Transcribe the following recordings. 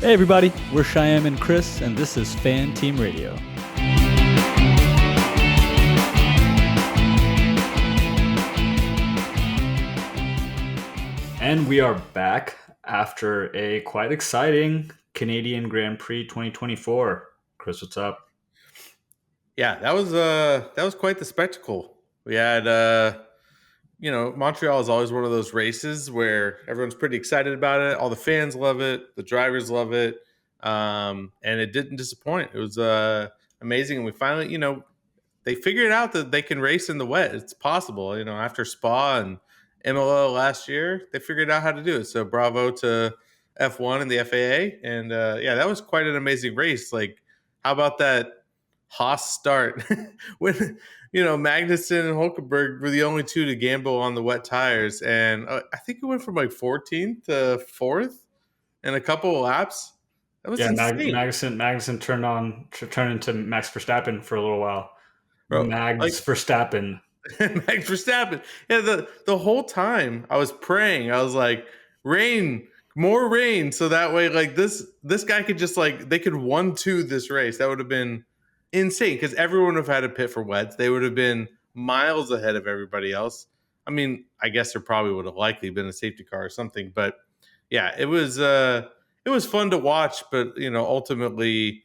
Hey everybody, we're Shayem and Chris, and this is Fan Team Radio. And we are back after a quite exciting Canadian Grand Prix 2024. Chris, what's up? Yeah, that was quite the spectacle. We had Montreal is always one of those races where everyone's pretty excited about it. All the fans love it, the drivers love it, and it didn't disappoint. It was amazing, and we finally, they figured out that they can race in the wet. It's possible, after Spa and MLO last year, they figured out how to do it. So bravo to F1 and the FAA, and yeah, that was quite an amazing race. Like, how about that Haas start when Magnussen and Hulkenberg were the only two to gamble on the wet tires, and I think it went from like 14th to 4th in a couple of laps. That was insane, Magnussen turned into Max Verstappen for a little while. bro. Like Verstappen. Max Verstappen. Yeah, the whole time I was praying. I was like, rain, more rain, so that way, like this guy could just like they could 1-2 this race. That would have been insane because everyone would have had a pit for wets. They would have been miles ahead of everybody else. I mean, I guess there probably would have likely been a safety car or something, but yeah, it was fun to watch. But ultimately,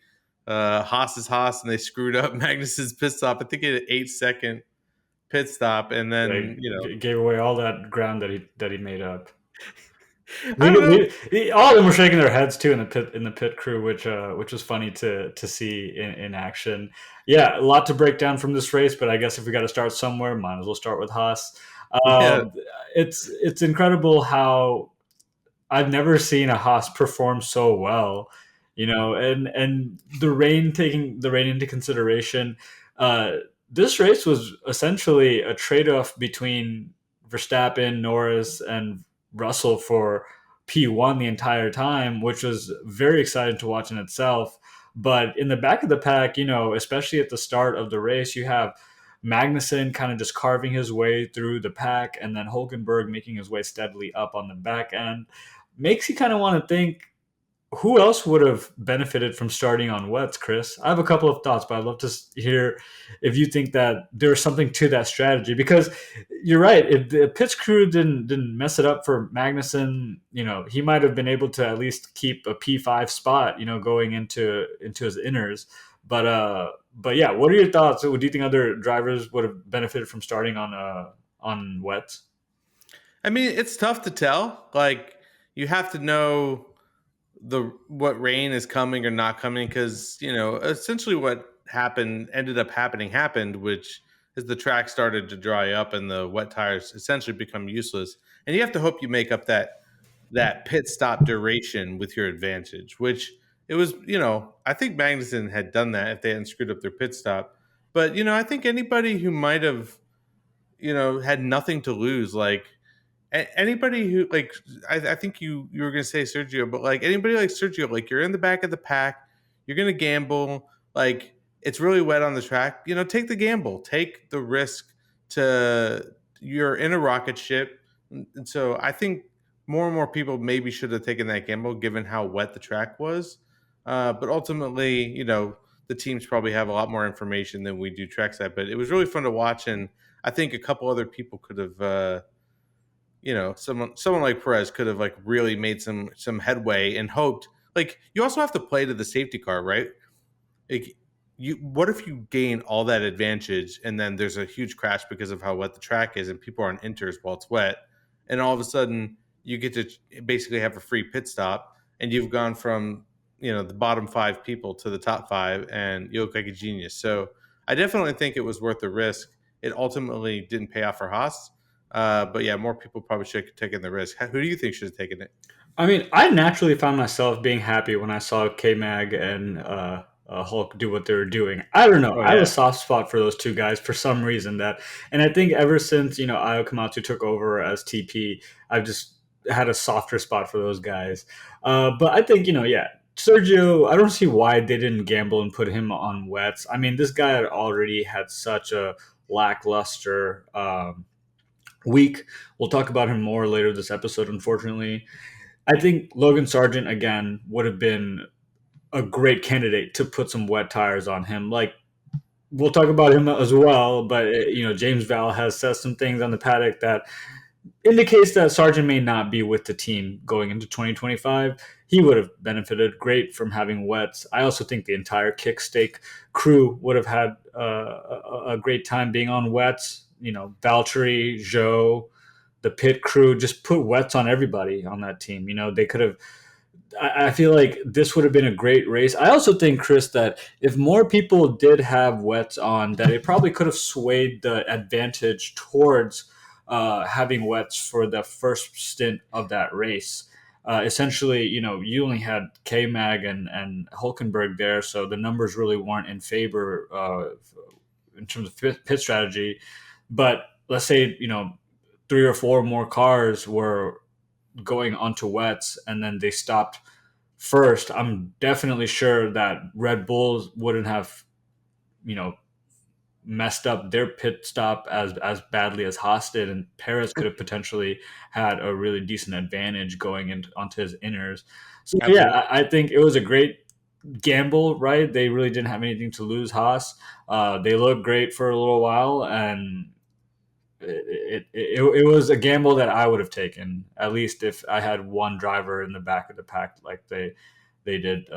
Haas is Haas, and they screwed up Magnus's pit stop. I think he had an 8-second pit stop, and then Gave away all that ground that he made up. I don't know. All of them were shaking their heads too in the pit crew, which was funny to see in action. Yeah, a lot to break down from this race, but I guess if we got to start somewhere, might as well start with Haas. Yeah. It's incredible how I've never seen a Haas perform so well, and taking the rain into consideration. This race was essentially a trade-off between Verstappen, Norris, and Russell for P1 the entire time, which was very exciting to watch in itself. But in the back of the pack, especially at the start of the race, you have Magnussen kind of just carving his way through the pack, and then Hulkenberg making his way steadily up on the back end. Makes you kind of want to think, who else would have benefited from starting on wets, Chris? I have a couple of thoughts, but I'd love to hear if you think that there's something to that strategy. Because you're right, if the pits crew didn't mess it up for Magnussen, he might have been able to at least keep a P5 spot, going into his inners. But yeah, what are your thoughts? Do you think other drivers would have benefited from starting on wets? I mean, it's tough to tell. Like, you have to know what rain is coming or not coming, because essentially what ended up happened, which is the track started to dry up and the wet tires essentially become useless, and you have to hope you make up that pit stop duration with your advantage, which it was. I think Magnussen had done that if they hadn't screwed up their pit stop. But I think anybody who might have had nothing to lose, like anybody who, like, I think you were gonna say Sergio, but like anybody like Sergio, like, you're in the back of the pack, you're gonna gamble, like, it's really wet on the track, take the gamble, take the risk. You're in a rocket ship, and so I think more and more people maybe should have taken that gamble given how wet the track was. But ultimately, the teams probably have a lot more information than we do trackside. But it was really fun to watch, and I think a couple other people could have someone like Perez could have like really made some headway and hoped. Like, you also have to play to the safety car, right? Like, what if you gain all that advantage and then there's a huge crash because of how wet the track is and people are on inters while it's wet, and all of a sudden you get to basically have a free pit stop, and you've gone from the bottom 5 people to the top 5, and you look like a genius. So I definitely think it was worth the risk. It ultimately didn't pay off for Haas. But yeah, more people probably should have taken the risk. Who do you think should have taken it? I mean, I naturally found myself being happy when I saw K Mag and Hulk do what they were doing. I don't know. Oh, I have yeah. a soft spot for those two guys for some reason. And I think ever since Ayo Komatsu took over as TP, I've just had a softer spot for those guys. But I think yeah, Sergio, I don't see why they didn't gamble and put him on wets. I mean, this guy had already had such a lackluster week. We'll talk about him more later this episode, unfortunately. I think Logan Sargent again would have been a great candidate to put some wet tires on him. Like we'll talk about him as well, but James Val has said some things on the paddock that indicates that Sargent may not be with the team going into 2025. He would have benefited great from having wets. I also think the entire kickstake crew would have had a great time being on wets. Valtteri, Joe, the pit crew, just put wets on everybody on that team. They could have. I feel like this would have been a great race. I also think, Chris, that if more people did have wets on, that it probably could have swayed the advantage towards having wets for the first stint of that race. Essentially, you only had K Mag and Hulkenberg there, so the numbers really weren't in favor in terms of pit strategy. But let's say, three or four more cars were going onto wets and then they stopped first. I'm definitely sure that Red Bulls wouldn't have, you know, messed up their pit stop as badly as Haas did, and Perez could have potentially had a really decent advantage going into onto his inners. So yeah, Absolutely. I think it was a great gamble, right? They really didn't have anything to lose. Haas, they looked great for a little while, and it was a gamble that I would have taken, at least if I had one driver in the back of the pack like they did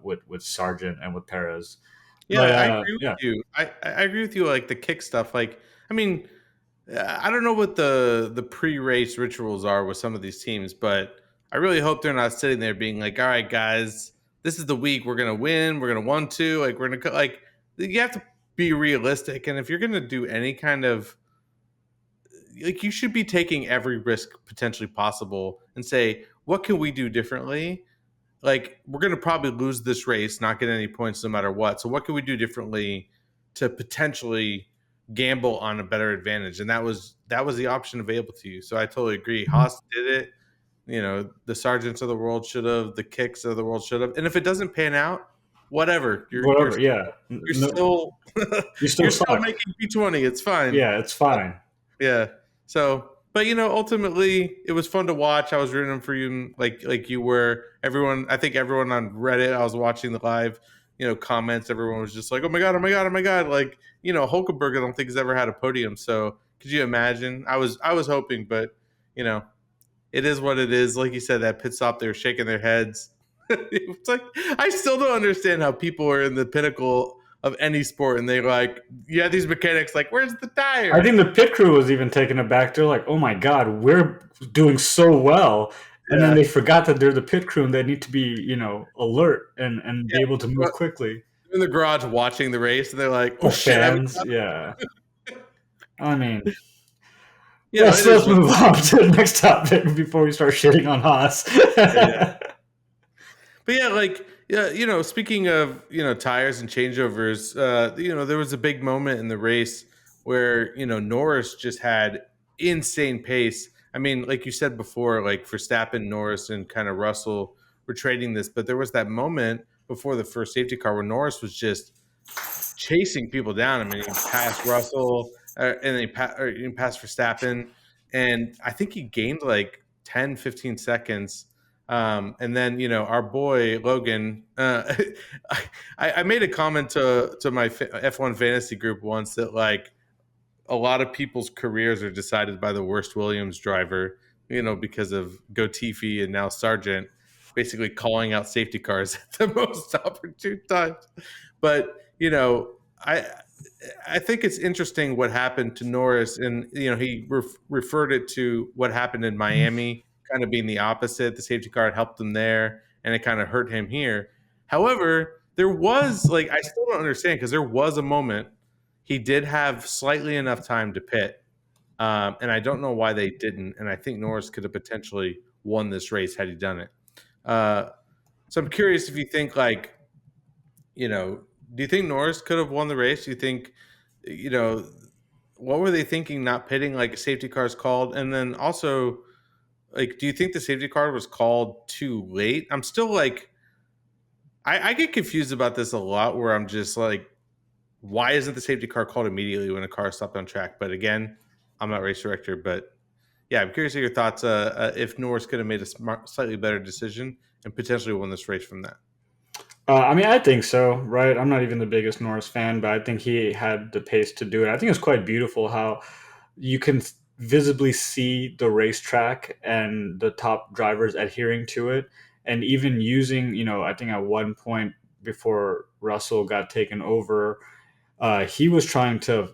with Sargent and with Perez. Yeah, But I agree with yeah, you. I agree with you. Like the kick stuff. Like, I mean, I don't know what the pre-race rituals are with some of these teams, but I really hope they're not sitting there being like, "All right, guys, this is the week we're gonna win. We're gonna want to like we're gonna like." You have to be realistic, and if you're gonna do any kind of like, you should be taking every risk potentially possible and say, "What can we do differently?" Like we're going to probably lose this race, not get any points no matter what. So what can we do differently to potentially gamble on a better advantage? And that was the option available to you. So I totally agree. Haas did it. The sergeants of the world should have, the kicks of the world should have. And if it doesn't pan out, whatever. You're whatever. Yeah, you're no, still you still you're still suck. making P20. It's fine. Yeah, it's fine. Yeah. So, but ultimately, it was fun to watch. I was rooting for you, like you were. Everyone, I think everyone on Reddit, I was watching the live, comments. Everyone was just like, "Oh my god, oh my god, oh my god!" Like, Hulkenberg, I don't think has ever had a podium. So, could you imagine? I was hoping, but you know, it is what it is. Like you said, that pit stop, they were shaking their heads. It's like I still don't understand how people are in the pinnacle of any sport and they like, you have these mechanics like, "Where's the I tire?" think the pit crew was even taken aback. They're like, "Oh my god, we're doing so well," and then Yeah. they forgot that they're the pit crew and they need to be, alert and Yeah, be able to move quickly. they're in the garage watching the race, and they're like, "Oh The shit, I fans, yeah. I mean, it let's is what." move on to the next topic before we start shitting on Haas. Yeah. But yeah, like yeah, speaking of tires and changeovers, there was a big moment in the race where Norris just had insane pace. I mean, like you said before, like Verstappen, Norris, and kind of Russell were trading this, but there was that moment before the first safety car where Norris was just chasing people down. I mean, he passed Russell, and then he passed Verstappen, and I think he gained like 10, 15 seconds. And then our boy Logan, I made a comment to my F1 fantasy group once that like a lot of people's careers are decided by the worst Williams driver, because of Gotifi and now Sargent basically calling out safety cars at the most opportune times. But I I think it's interesting what happened to Norris, and he referred it to what happened in Miami, kind of being the opposite. The safety car helped him there, and it kind of hurt him here. However, there was like I still don't understand because there was a moment he did have slightly enough time to pit, and I don't know why they didn't. And I think Norris could have potentially won this race had he done it. Uh, so I'm curious if you think like do you think Norris could have won the race? Do you think, you know, what were they thinking not pitting like a safety car is called? And then also, like, do you think the safety car was called too late? I'm still like, I get confused about this a lot where I'm just like, why isn't the safety car called immediately when a car stopped on track? But again, I'm not race director, but yeah, I'm curious of your thoughts. If Norris could have made a slightly better decision and potentially won this race from that. I mean, I think so, right? I'm not even the biggest Norris fan, but I think he had the pace to do it. I think it's quite beautiful how you can visibly see the racetrack and the top drivers adhering to it, and even using, I think at one point before Russell got taken over, he was trying to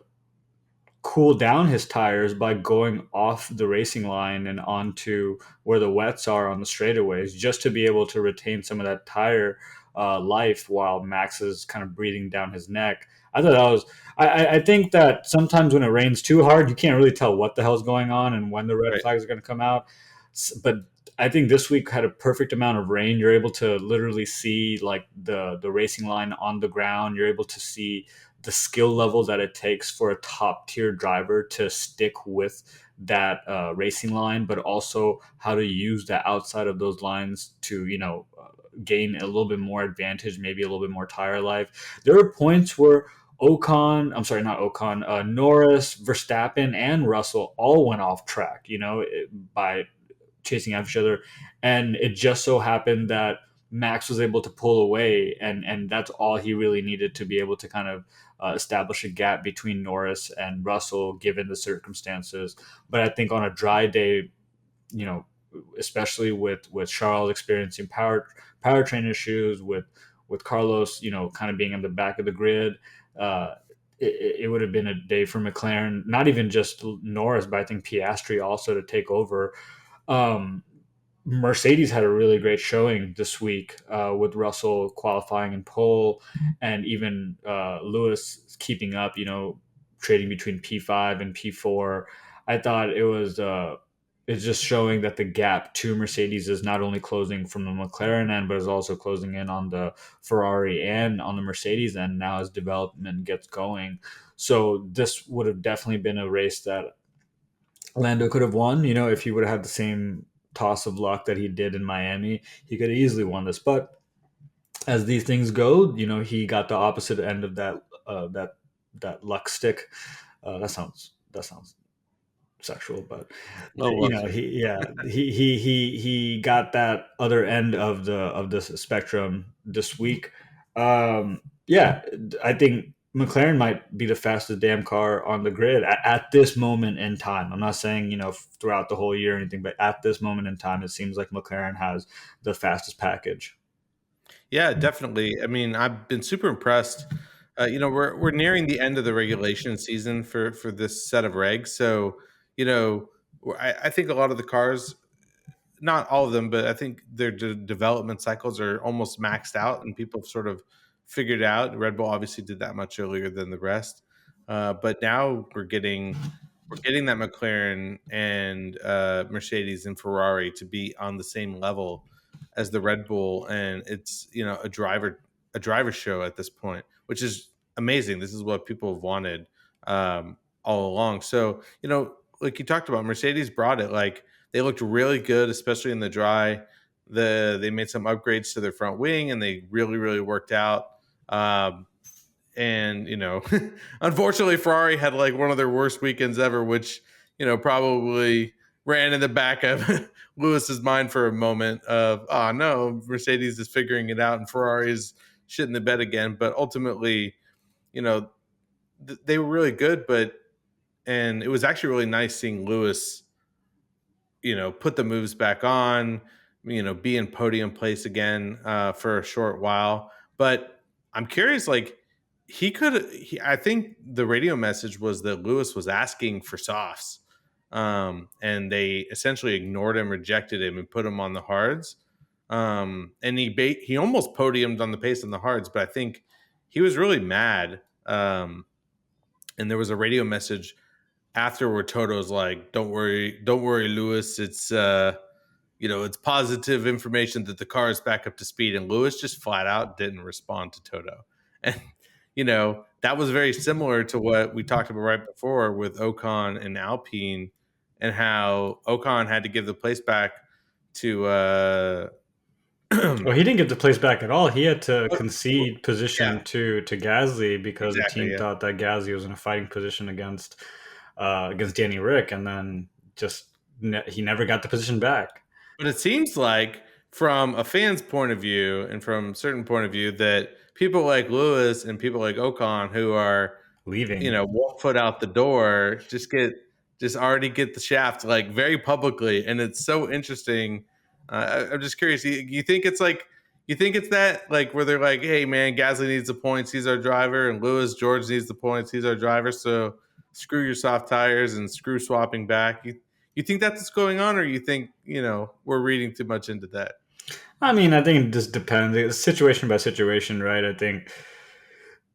cool down his tires by going off the racing line and onto where the wets are on the straightaways, just to be able to retain some of that tire life while Max is kind of breathing down his neck. I thought that was. I think that sometimes when it rains too hard, you can't really tell what the hell's going on and when the red Right. flags are going to come out. But I think this week had a perfect amount of rain. You're able to literally see like the racing line on the ground. You're able to see the skill level that it takes for a top tier driver to stick with that racing line, but also how to use the outside of those lines to, gain a little bit more advantage, maybe a little bit more tire life. There are points where I'm sorry, not Ocon, Norris, Verstappen, and Russell all went off track, by chasing after each other, and it just so happened that Max was able to pull away, and that's all he really needed to be able to kind of establish a gap between Norris and Russell, given the circumstances. But I think on a dry day, you know, especially with Charles experiencing powertrain issues, with Carlos, kind of being in the back of the grid. Uh, it would have been a day for McLaren, not even just Norris, but I think Piastri also to take over. um, Mercedes had a really great showing this week, with Russell qualifying in pole, and even Lewis keeping up. Trading between P5 and P4. I thought it's just showing that the gap to Mercedes is not only closing from the McLaren end, but is also closing in on the Ferrari and on the Mercedes end now as development gets going. So this would have definitely been a race that Lando could have won. If he would have had the same toss of luck that he did in Miami, he could have easily won this. But as these things go, he got the opposite end of that luck stick. That sounds sexual, but Oh, well, he got that other end of the spectrum this week. Yeah, I think McLaren might be the fastest damn car on the grid at this moment in time. I'm not saying throughout the whole year or anything, but at this moment in time, it seems like McLaren has the fastest package. yeah, definitely. I mean, I've been super impressed. We're nearing the end of the regulation season for this set of regs, so you know, I think a lot of the cars, not all of them, but I think their development cycles are almost maxed out, and people have sort of figured out. Red Bull obviously did that much earlier than the rest, but now we're getting that McLaren and Mercedes and Ferrari to be on the same level as the Red Bull, and it's a driver show at this point, which is amazing. This is what people have wanted all along. So like you talked about, Mercedes brought it. Like they looked really good, especially in the dry. They made some upgrades to their front wing, and they really really worked out. And unfortunately, Ferrari had like one of their worst weekends ever, which probably ran in the back of Lewis's mind for a moment of, oh no, Mercedes is figuring it out and Ferrari is shit in the bed again. But ultimately, you know they were really good, and it was actually really nice seeing Lewis put the moves back on, be in podium place again for a short while. But I'm curious, like I think the radio message was that Lewis was asking for softs, and they essentially ignored him, rejected him, and put him on the hards. And he almost podiumed on the pace on the hards, but I think he was really mad. And there was a radio message afterward. Toto's like, don't worry, Lewis. It's positive information that the car is back up to speed. And Lewis just flat out didn't respond to Toto. And that was very similar to what we talked about right before with Ocon and Alpine, and how Ocon had to give the place back to Well, he didn't get the place back at all. He had to yeah, concede position to Gasly because the exactly, team yeah. thought that Gasly was in a fighting position against Danny Rick, and then just he never got the position back. But it seems like from a fan's point of view and from a certain point of view that people like Lewis and people like Ocon who are, Leaving. 1 foot out the door just already get the shaft like very publicly, and it's so interesting. I'm just curious. You think it's like you think it's that like where they're like, hey man, Gasly needs the points, he's our driver, and Lewis George needs the points, he's our driver. So screw your soft tires and screw swapping back. You think that's what's going on, or you think we're reading too much into that? I mean, I think it just depends. It's situation by situation, right? I think,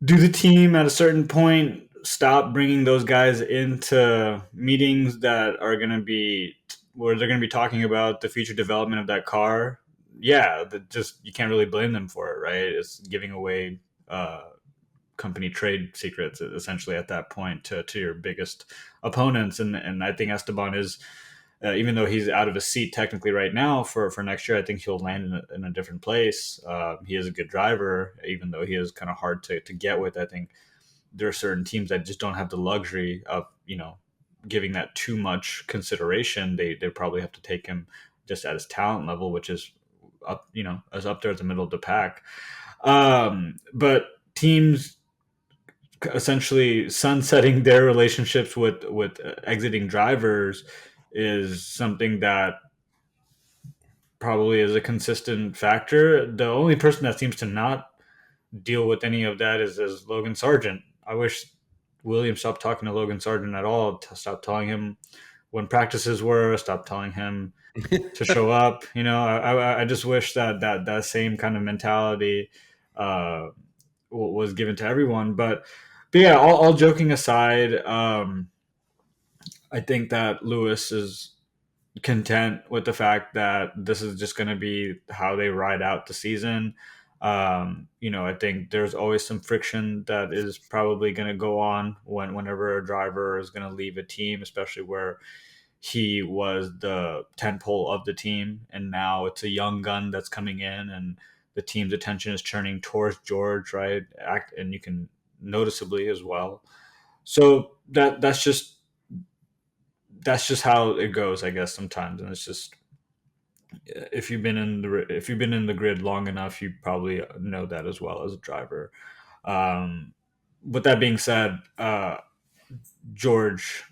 do the team at a certain point stop bringing those guys into meetings that are going to be where they're going to be talking about the future development of that car? Yeah, that just you can't really blame them for it, right? It's giving away company trade secrets essentially at that point to your biggest opponents, and I think Esteban is. Even though he's out of a seat technically right now for next year, I think he'll land in a different place. He is a good driver, even though he is kind of hard to get with. I think there are certain teams that just don't have the luxury of giving that too much consideration. They probably have to take him just at his talent level, which is up as up there at the middle of the pack. But teams essentially sunsetting their relationships with exiting drivers is something that probably is a consistent factor. The only person that seems to not deal with any of that is Logan Sargent. I wish Williams stopped talking to Logan Sargent at all. Stop telling him when practices were. Stop telling him to show up. I just wish that same kind of mentality was given to everyone. But yeah, all joking aside, I think that Lewis is content with the fact that this is just going to be how they ride out the season. I think there's always some friction that is probably going to go on whenever a driver is going to leave a team, especially where he was the tentpole of the team, and now it's a young gun that's coming in, and the team's attention is turning towards George, right? And you can noticeably as well. So that's just how it goes, I guess, sometimes, and it's just if you've been in the grid long enough, you probably know that as well as a driver. Um, with that being said, George,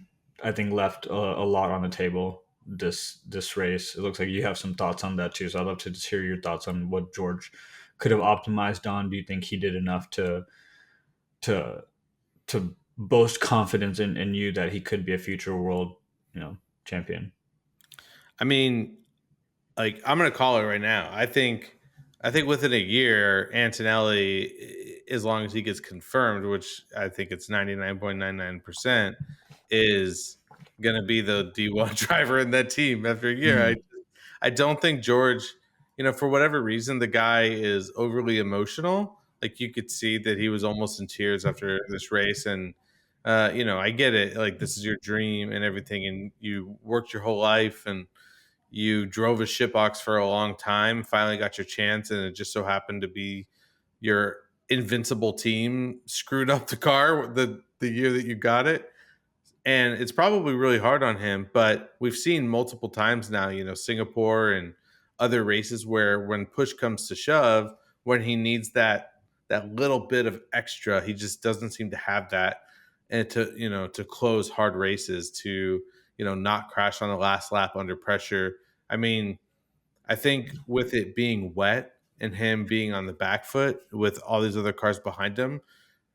I think, left a lot on the table this race. It looks like you have some thoughts on that too. So I'd love to just hear your thoughts on what George could have optimized on. Do you think he did enough to to boast confidence in you that he could be a future world, champion? I mean, like I'm gonna call it right now. I think within a year, Antonelli, as long as he gets confirmed, which I think it's 99.99%, is gonna be the D1 driver in that team after a year. Mm-hmm. I don't think George, for whatever reason, the guy is overly emotional. Like you could see that he was almost in tears after this race, and I get it. Like this is your dream and everything, and you worked your whole life and you drove a shitbox for a long time, finally got your chance, and it just so happened to be your invincible team screwed up the car the year that you got it. And it's probably really hard on him, but we've seen multiple times now, Singapore and other races where when push comes to shove, when he needs that little bit of extra, he just doesn't seem to have that, and to close hard races, to not crash on the last lap under pressure. I mean, I think with it being wet and him being on the back foot with all these other cars behind him,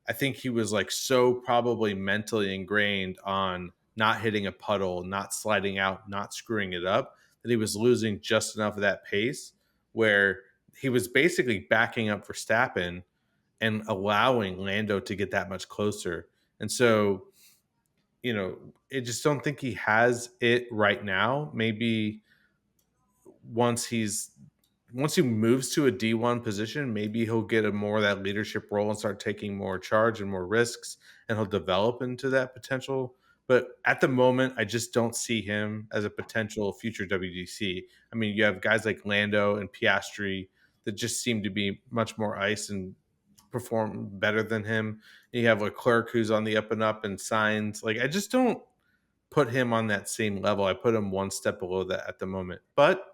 I think he was like so probably mentally ingrained on not hitting a puddle, not sliding out, not screwing it up, that he was losing just enough of that pace where he was basically backing up Verstappen and allowing Lando to get that much closer. And so, I just don't think he has it right now. Maybe once he's once he moves to a D1 position, maybe he'll get a more of that leadership role and start taking more charge and more risks, and he'll develop into that potential. But at the moment, I just don't see him as a potential future WDC. I mean, you have guys like Lando and Piastri that just seem to be much more ice and perform better than him. And you have Leclerc who's on the up and up and signs. Like, I just don't put him on that same level. I put him one step below that at the moment. But,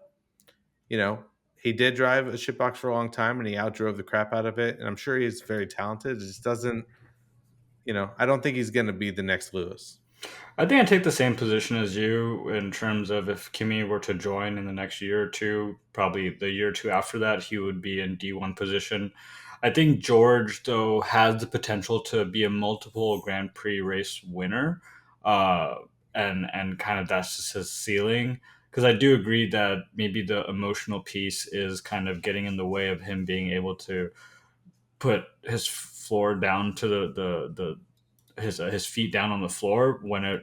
you know, he did drive a shitbox for a long time and he outdrove the crap out of it. And I'm sure he's very talented. It just doesn't, I don't think he's going to be the next Lewis. I think I take the same position as you in terms of if Kimi were to join in the next year or two, probably the year or two after that, he would be in D1 position. I think George, though, has the potential to be a multiple Grand Prix race winner, uh, and kind of that's just his ceiling. Because I do agree that maybe the emotional piece is kind of getting in the way of him being able to put his floor down to his feet down on the floor when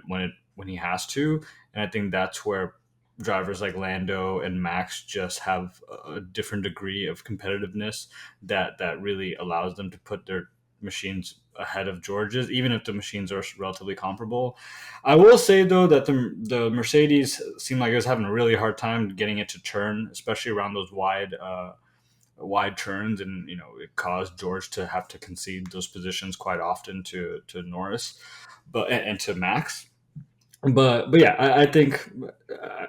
he has to, and I think that's where drivers like Lando and Max just have a different degree of competitiveness that really allows them to put their machines ahead of George's, even if the machines are relatively comparable. I will say though that the Mercedes seemed like it was having a really hard time getting it to turn, especially around those wide turns, and it caused George to have to concede those positions quite often to Norris, and to Max. But yeah, I think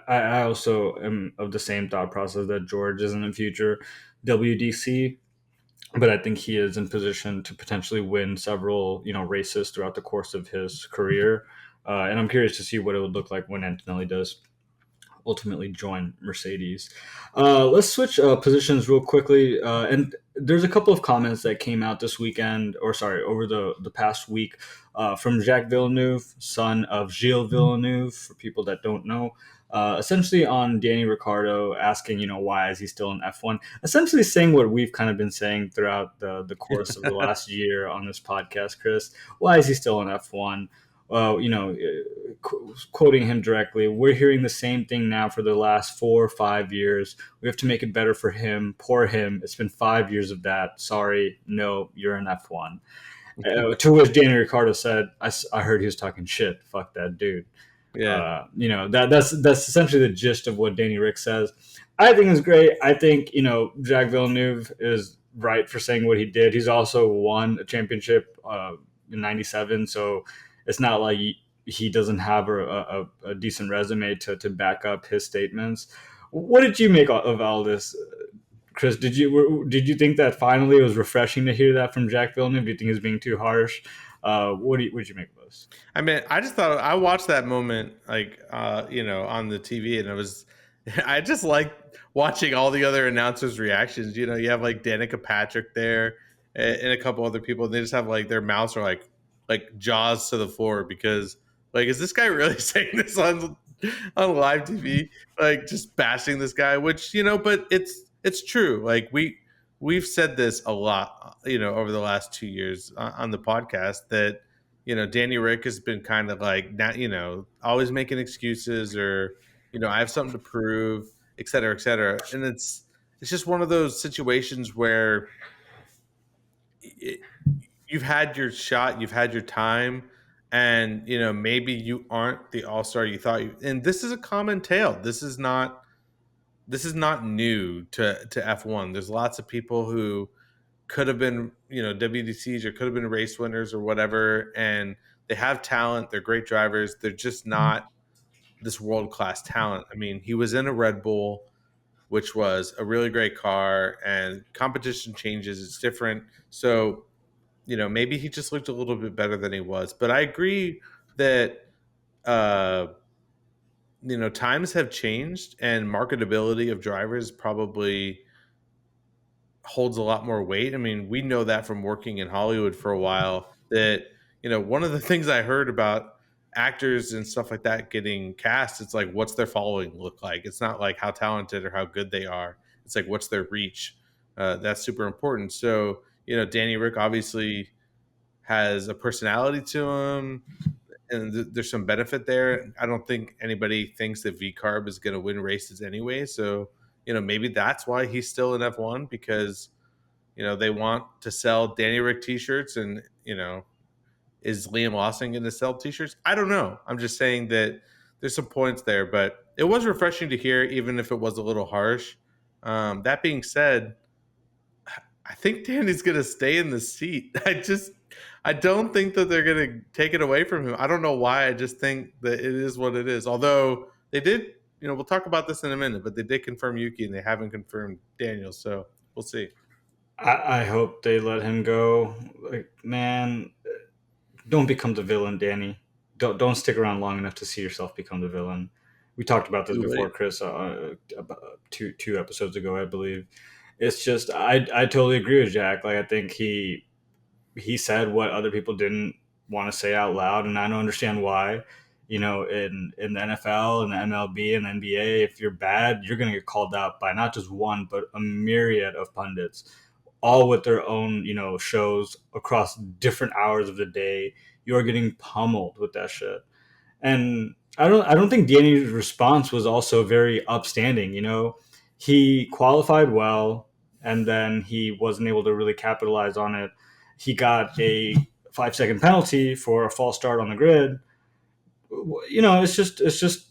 I also am of the same thought process that George is in the future WDC, but I think he is in position to potentially win several races throughout the course of his career, and I'm curious to see what it would look like when Antonelli does ultimately join Mercedes. Let's switch positions real quickly. And there's a couple of comments that came out this weekend, or sorry, over the past week, from Jacques Villeneuve, son of Gilles Villeneuve, for people that don't know. Essentially on Danny Ricciardo asking, why is he still in F1? Essentially saying what we've kind of been saying throughout the course of the last year on this podcast, Chris. Why is he still in F1? Quoting him directly, we're hearing the same thing now for the last 4 or 5 years. We have to make it better for him. Poor him. It's been 5 years of that. Sorry. No, you're an F1. To which Danny Ricciardo said, I heard he was talking shit. Fuck that dude. Yeah. That's essentially the gist of what Danny Rick says. I think it's great. I think Jacques Villeneuve is right for saying what he did. He's also won a championship in '97, so it's not like he doesn't have a decent resume to back up his statements. What did you make of all this, Chris? Did you think that finally it was refreshing to hear that from Jacques Villeneuve? Do you think he was being too harsh? What did you make of this? I mean, I just thought I watched that moment like on the TV, and it was I just like watching all the other announcers' reactions. You have like Danica Patrick there and a couple other people, and they just have like their mouths are like jaws to the floor because like is this guy really saying this on live TV? Like just bashing this guy, which but it's true. Like we've said this a lot, over the last 2 years on the podcast that Danny Rick has been kind of like not, always making excuses or, I have something to prove, et cetera, et cetera. And it's just one of those situations where it, you've had your shot, you've had your time, and maybe you aren't the all-star you thought you. And this is a common tale. This is not new to F1. There's lots of people who could have been, WDCs or could have been race winners or whatever, and they have talent. They're great drivers. They're just not this world class talent. I mean, he was in a Red Bull, which was a really great car, and competition changes. It's different. So, maybe he just looked a little bit better than he was. But I agree that, times have changed and marketability of drivers probably holds a lot more weight. I mean, we know that from working in Hollywood for a while that, one of the things I heard about actors and stuff like that getting cast, it's like, what's their following look like? It's not like how talented or how good they are. It's like, what's their reach? That's super important. So, Danny Rick obviously has a personality to him and there's some benefit there. I don't think anybody thinks that VCarb is going to win races anyway. So, maybe that's why he's still in F1 because, they want to sell Danny Rick t-shirts and, is Liam Lawson going to sell t-shirts? I don't know. I'm just saying that there's some points there, but it was refreshing to hear, even if it was a little harsh. That being said, I think Danny's going to stay in the seat. I don't think that they're going to take it away from him. I don't know why. I just think that it is what it is. Although they did, we'll talk about this in a minute, but they did confirm Yuki and they haven't confirmed Daniel. So we'll see. I hope they let him go. Like, man, don't become the villain, Danny. Don't stick around long enough to see yourself become the villain. We talked about this Too before, late. Chris, about two episodes ago, I believe. It's just I totally agree with Jack. Like I think he said what other people didn't want to say out loud, and I don't understand why. In the NFL and the MLB and the NBA, if you're bad, you're going to get called out by not just one, but a myriad of pundits, all with their own, shows across different hours of the day. You're getting pummeled with that shit. And I don't think Danny's response was also very upstanding. He qualified well, and then he wasn't able to really capitalize on it. He got a 5-second penalty for a false start on the grid. It's just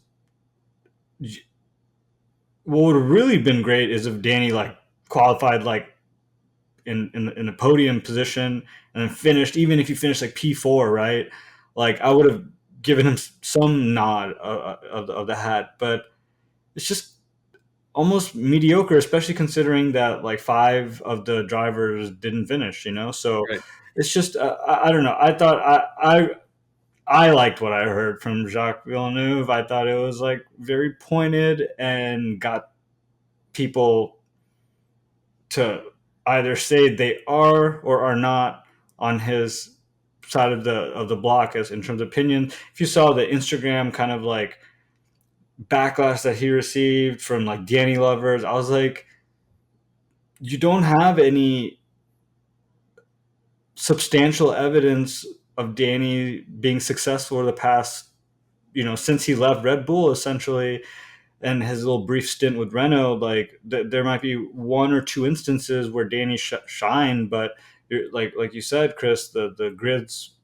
what would have really been great is if Danny like qualified like in a podium position and then finished, even if he finished like P4, right? Like I would have given him some nod of the hat, but it's just almost mediocre, especially considering that like five of the drivers didn't finish. So Right. it's just I don't know. I thought I liked what I heard from Jacques Villeneuve. I thought it was like very pointed and got people to either say they are or are not on his side of the block as in terms of opinion. If you saw the Instagram kind of like backlash that he received from like Danny lovers, I was like, you don't have any substantial evidence of Danny being successful over the past, since he left Red Bull essentially, and his little brief stint with Renault. Like there might be one or two instances where Danny shined, but like you said, Chris, the grids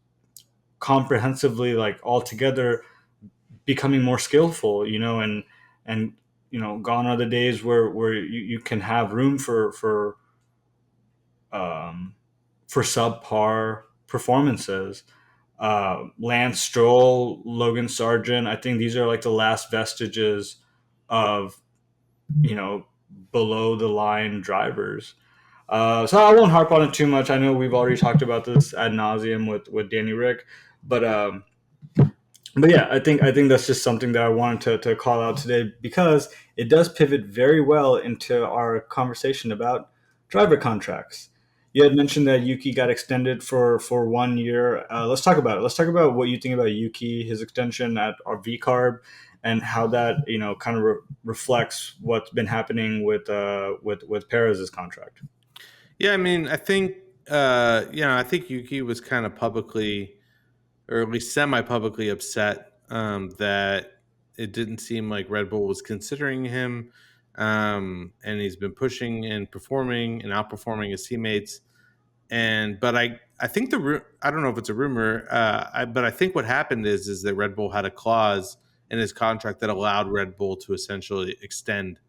comprehensively like altogether becoming more skillful, and gone are the days where you can have room um, for subpar performances. Lance Stroll, Logan Sargent, I think these are like the last vestiges of you know below the line drivers. So I won't harp on it too much. I know we've already talked about this ad nauseum with Danny Rick, but yeah, I think that's just something that I wanted to call out today because it does pivot very well into our conversation about driver contracts. You had mentioned that Yuki got extended for 1 year. Let's talk about it. Let's talk about what you think about Yuki, his extension at our V Carb, and how that kind of reflects what's been happening with Perez's contract. Yeah, I mean, I think Yuki was kind of publicly, or at least semi-publicly, upset that it didn't seem like Red Bull was considering him, and he's been pushing and performing and outperforming his teammates. But I think I don't know if it's a rumor, but I think what happened is that Red Bull had a clause in his contract that allowed Red Bull to essentially extend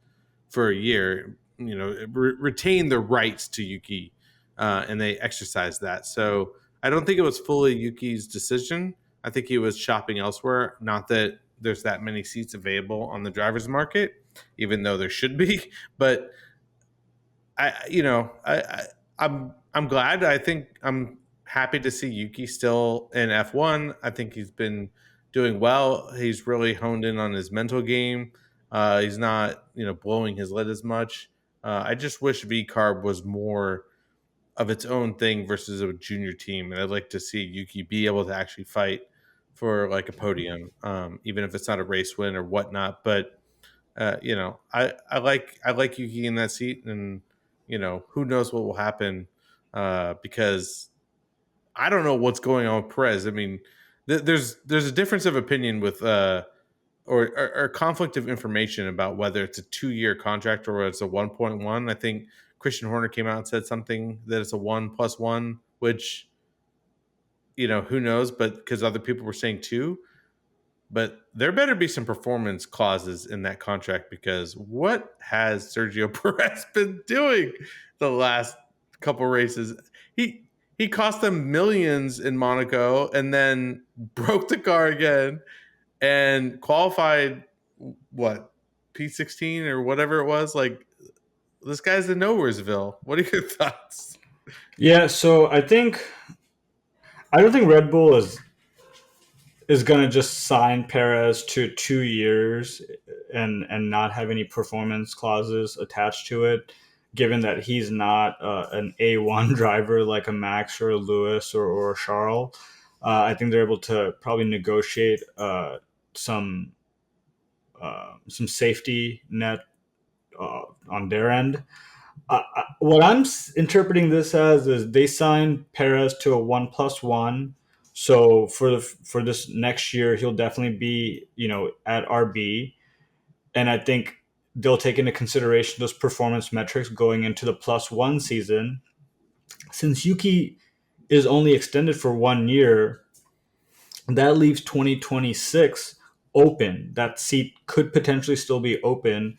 for a year, retain the rights to Yuki, and they exercised that. So I don't think it was fully Yuki's decision. I think he was shopping elsewhere. Not that there's that many seats available on the driver's market, even though there should be. But I'm glad. I think I'm happy to see Yuki still in F1. I think he's been doing well. He's really honed in on his mental game. He's not, blowing his lid as much. I just wish V Carb was more of its own thing versus a junior team, and I'd like to see Yuki be able to actually fight for like a podium, even if it's not a race win or whatnot. But I like Yuki in that seat, and who knows what will happen, because I don't know what's going on with Perez. I mean, there's a difference of opinion with or conflict of information about whether it's a 2 year contract or it's a 1.1. I think Christian Horner came out and said something that it's a 1+1, which who knows, but because other people were saying two. But there better be some performance clauses in that contract because what has Sergio Perez been doing the last couple races? He he cost them millions in Monaco and then broke the car again and qualified what P16 or whatever it was. Like this guy's in Nowheresville. What are your thoughts? Yeah, so I don't think Red Bull is gonna just sign Perez to 2 years and not have any performance clauses attached to it, given that he's not an A1 driver like a Max or a Lewis or a Charles. I think they're able to probably negotiate some some safety net on their end. What I'm interpreting this as is they signed Perez to a 1+1. So for this next year, he'll definitely be at RB, and I think they'll take into consideration those performance metrics going into the +1 season. Since Yuki is only extended for 1 year, that leaves 2026 open. That seat could potentially still be open,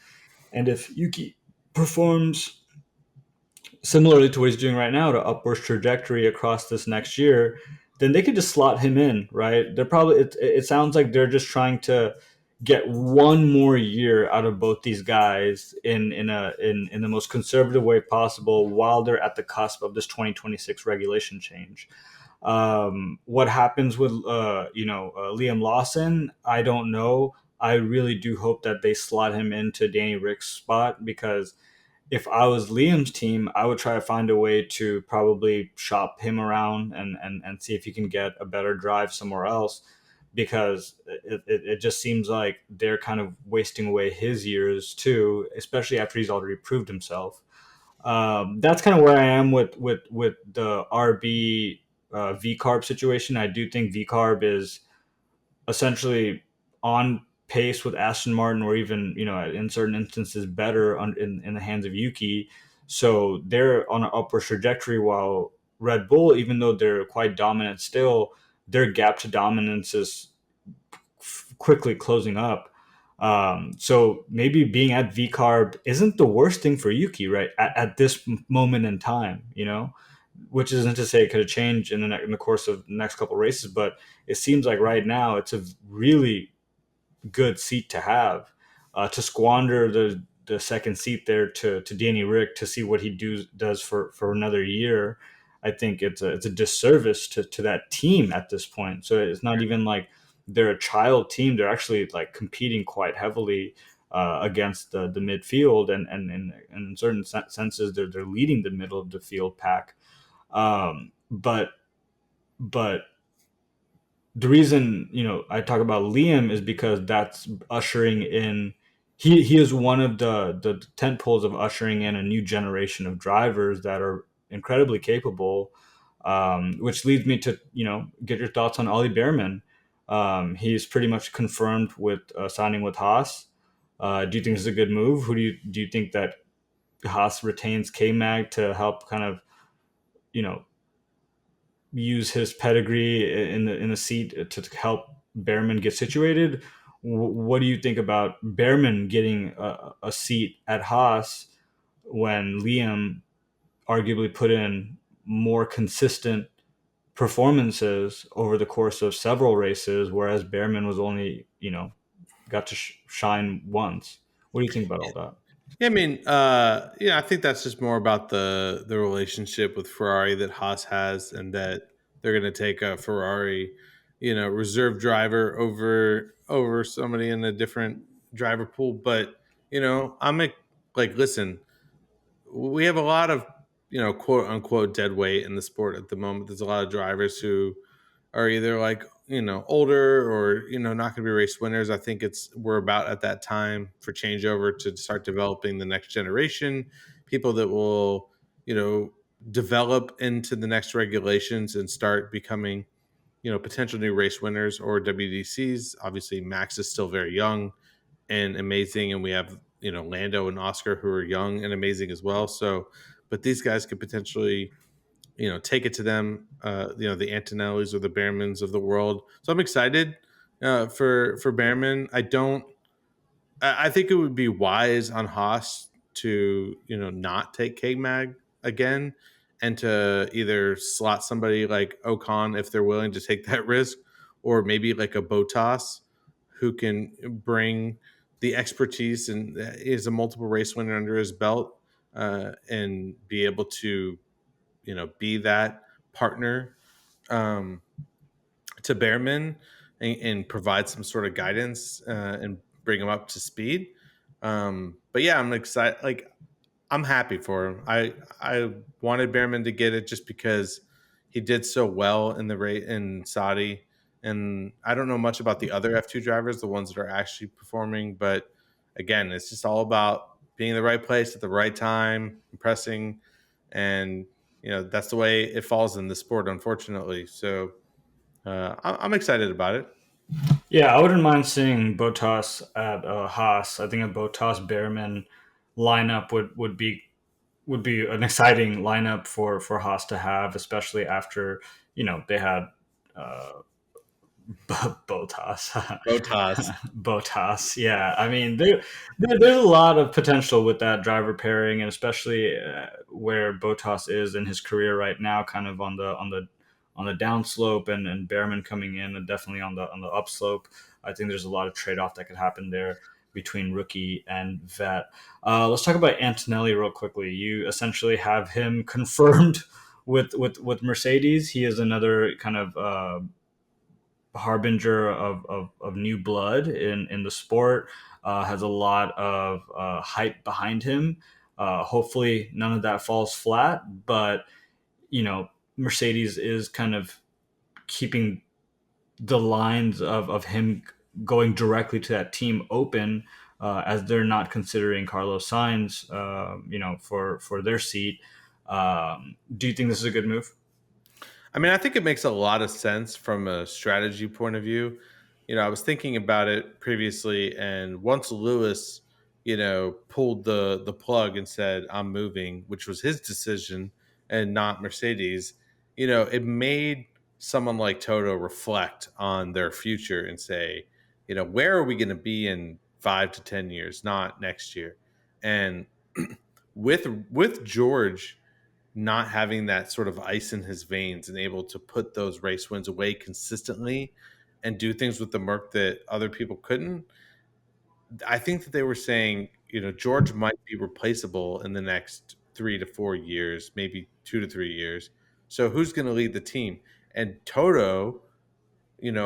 and if Yuki performs similarly to what he's doing right now to upwards trajectory across this next year, then they could just slot him in, right? They're probably it sounds like they're just trying to get one more year out of both these guys in the most conservative way possible while they're at the cusp of this 2026 regulation change. What happens with Liam Lawson? I don't know. I really do hope that they slot him into Danny Rick's spot, because if I was Liam's team, I would try to find a way to probably shop him around and see if he can get a better drive somewhere else, because it just seems like they're kind of wasting away his years too, especially after he's already proved himself. That's kind of where I am with the RB V carb situation. I do think V carb is essentially on pace with Aston Martin, or even in certain instances better in the hands of Yuki. So they're on an upward trajectory, while Red Bull, even though they're quite dominant still, their gap to dominance is quickly closing up. So maybe being at V carb isn't the worst thing for Yuki, right? At this moment in time, which isn't to say it could have changed in the course of the next couple of races, but it seems like right now it's a really good seat to have. To squander the second seat there to Danny Rick to see what he does for another year, I think it's a disservice to that team at this point. So it's not even like they're a child team; they're actually like competing quite heavily against the midfield, and in certain senses they're leading the middle of the field pack. But the reason I talk about Liam is because that's ushering in. He is one of the tent poles of ushering in a new generation of drivers that are incredibly capable. Which leads me to get your thoughts on Ollie Behrman. He's pretty much confirmed with signing with Haas. Do you think this is a good move? Who do you think that Haas retains K Mag to help kind of you know use his pedigree in the seat to help Behrman get situated? What do you think about Behrman getting a seat at Haas when Liam arguably put in more consistent performances over the course of several races, whereas Behrman was only got to shine once? What do you think about all that? Yeah, I mean, I think that's just more about the relationship with Ferrari that Haas has, and that they're going to take a Ferrari, reserve driver over somebody in a different driver pool. But I'm like, listen, we have a lot of quote unquote dead weight in the sport at the moment. There's a lot of drivers who are either like older or not going to be race winners. I think we're about at that time for changeover to start developing the next generation, people that will develop into the next regulations and start becoming potential new race winners or WDCs. Obviously Max is still very young and amazing, and we have Lando and Oscar who are young and amazing as well. So but these guys could potentially take it to them, the Antonellis or the Behrmans of the world. So I'm excited for Behrman. I think it would be wise on Haas to not take K Mag again and to either slot somebody like Ocon if they're willing to take that risk, or maybe like a Botas who can bring the expertise and is a multiple race winner under his belt, and be able to be that partner, um, to Behrman, and provide some sort of guidance, and bring him up to speed. But yeah, I'm excited. Like, I'm happy for him. I wanted Behrman to get it just because he did so well in the rate in Saudi, and I don't know much about the other F2 drivers, the ones that are actually performing. But again, it's just all about being in the right place at the right time, impressing, and that's the way it falls in the sport, unfortunately. So I'm excited about it. Yeah, I wouldn't mind seeing Botas at Haas. I think a Botas Behrman lineup would be an exciting lineup for Haas to have, especially after they had uh, Botas. Botas. Botas. Yeah, I mean, there's a lot of potential with that driver pairing, and especially where Botas is in his career right now, kind of on the downslope, and Behrman coming in, and definitely on the upslope. I think there's a lot of trade off that could happen there between rookie and vet. Let's talk about Antonelli real quickly. You essentially have him confirmed with Mercedes. He is another kind of harbinger of new blood in the sport. Has a lot of hype behind him. Hopefully, none of that falls flat. But Mercedes is kind of keeping the lines of him going directly to that team open, as they're not considering Carlos Sainz, for their seat. Do you think this is a good move? I mean, I think it makes a lot of sense from a strategy point of view. I was thinking about it previously, and once Lewis, pulled the plug and said, "I'm moving," which was his decision and not Mercedes, it made someone like Toto reflect on their future and say, where are we going to be in 5 to 10 years, not next year? And with George not having that sort of ice in his veins and able to put those race wins away consistently and do things with the Merc that other people couldn't, I think that they were saying, George might be replaceable in the next 3 to 4 years, maybe 2 to 3 years. So who's going to lead the team? And Toto,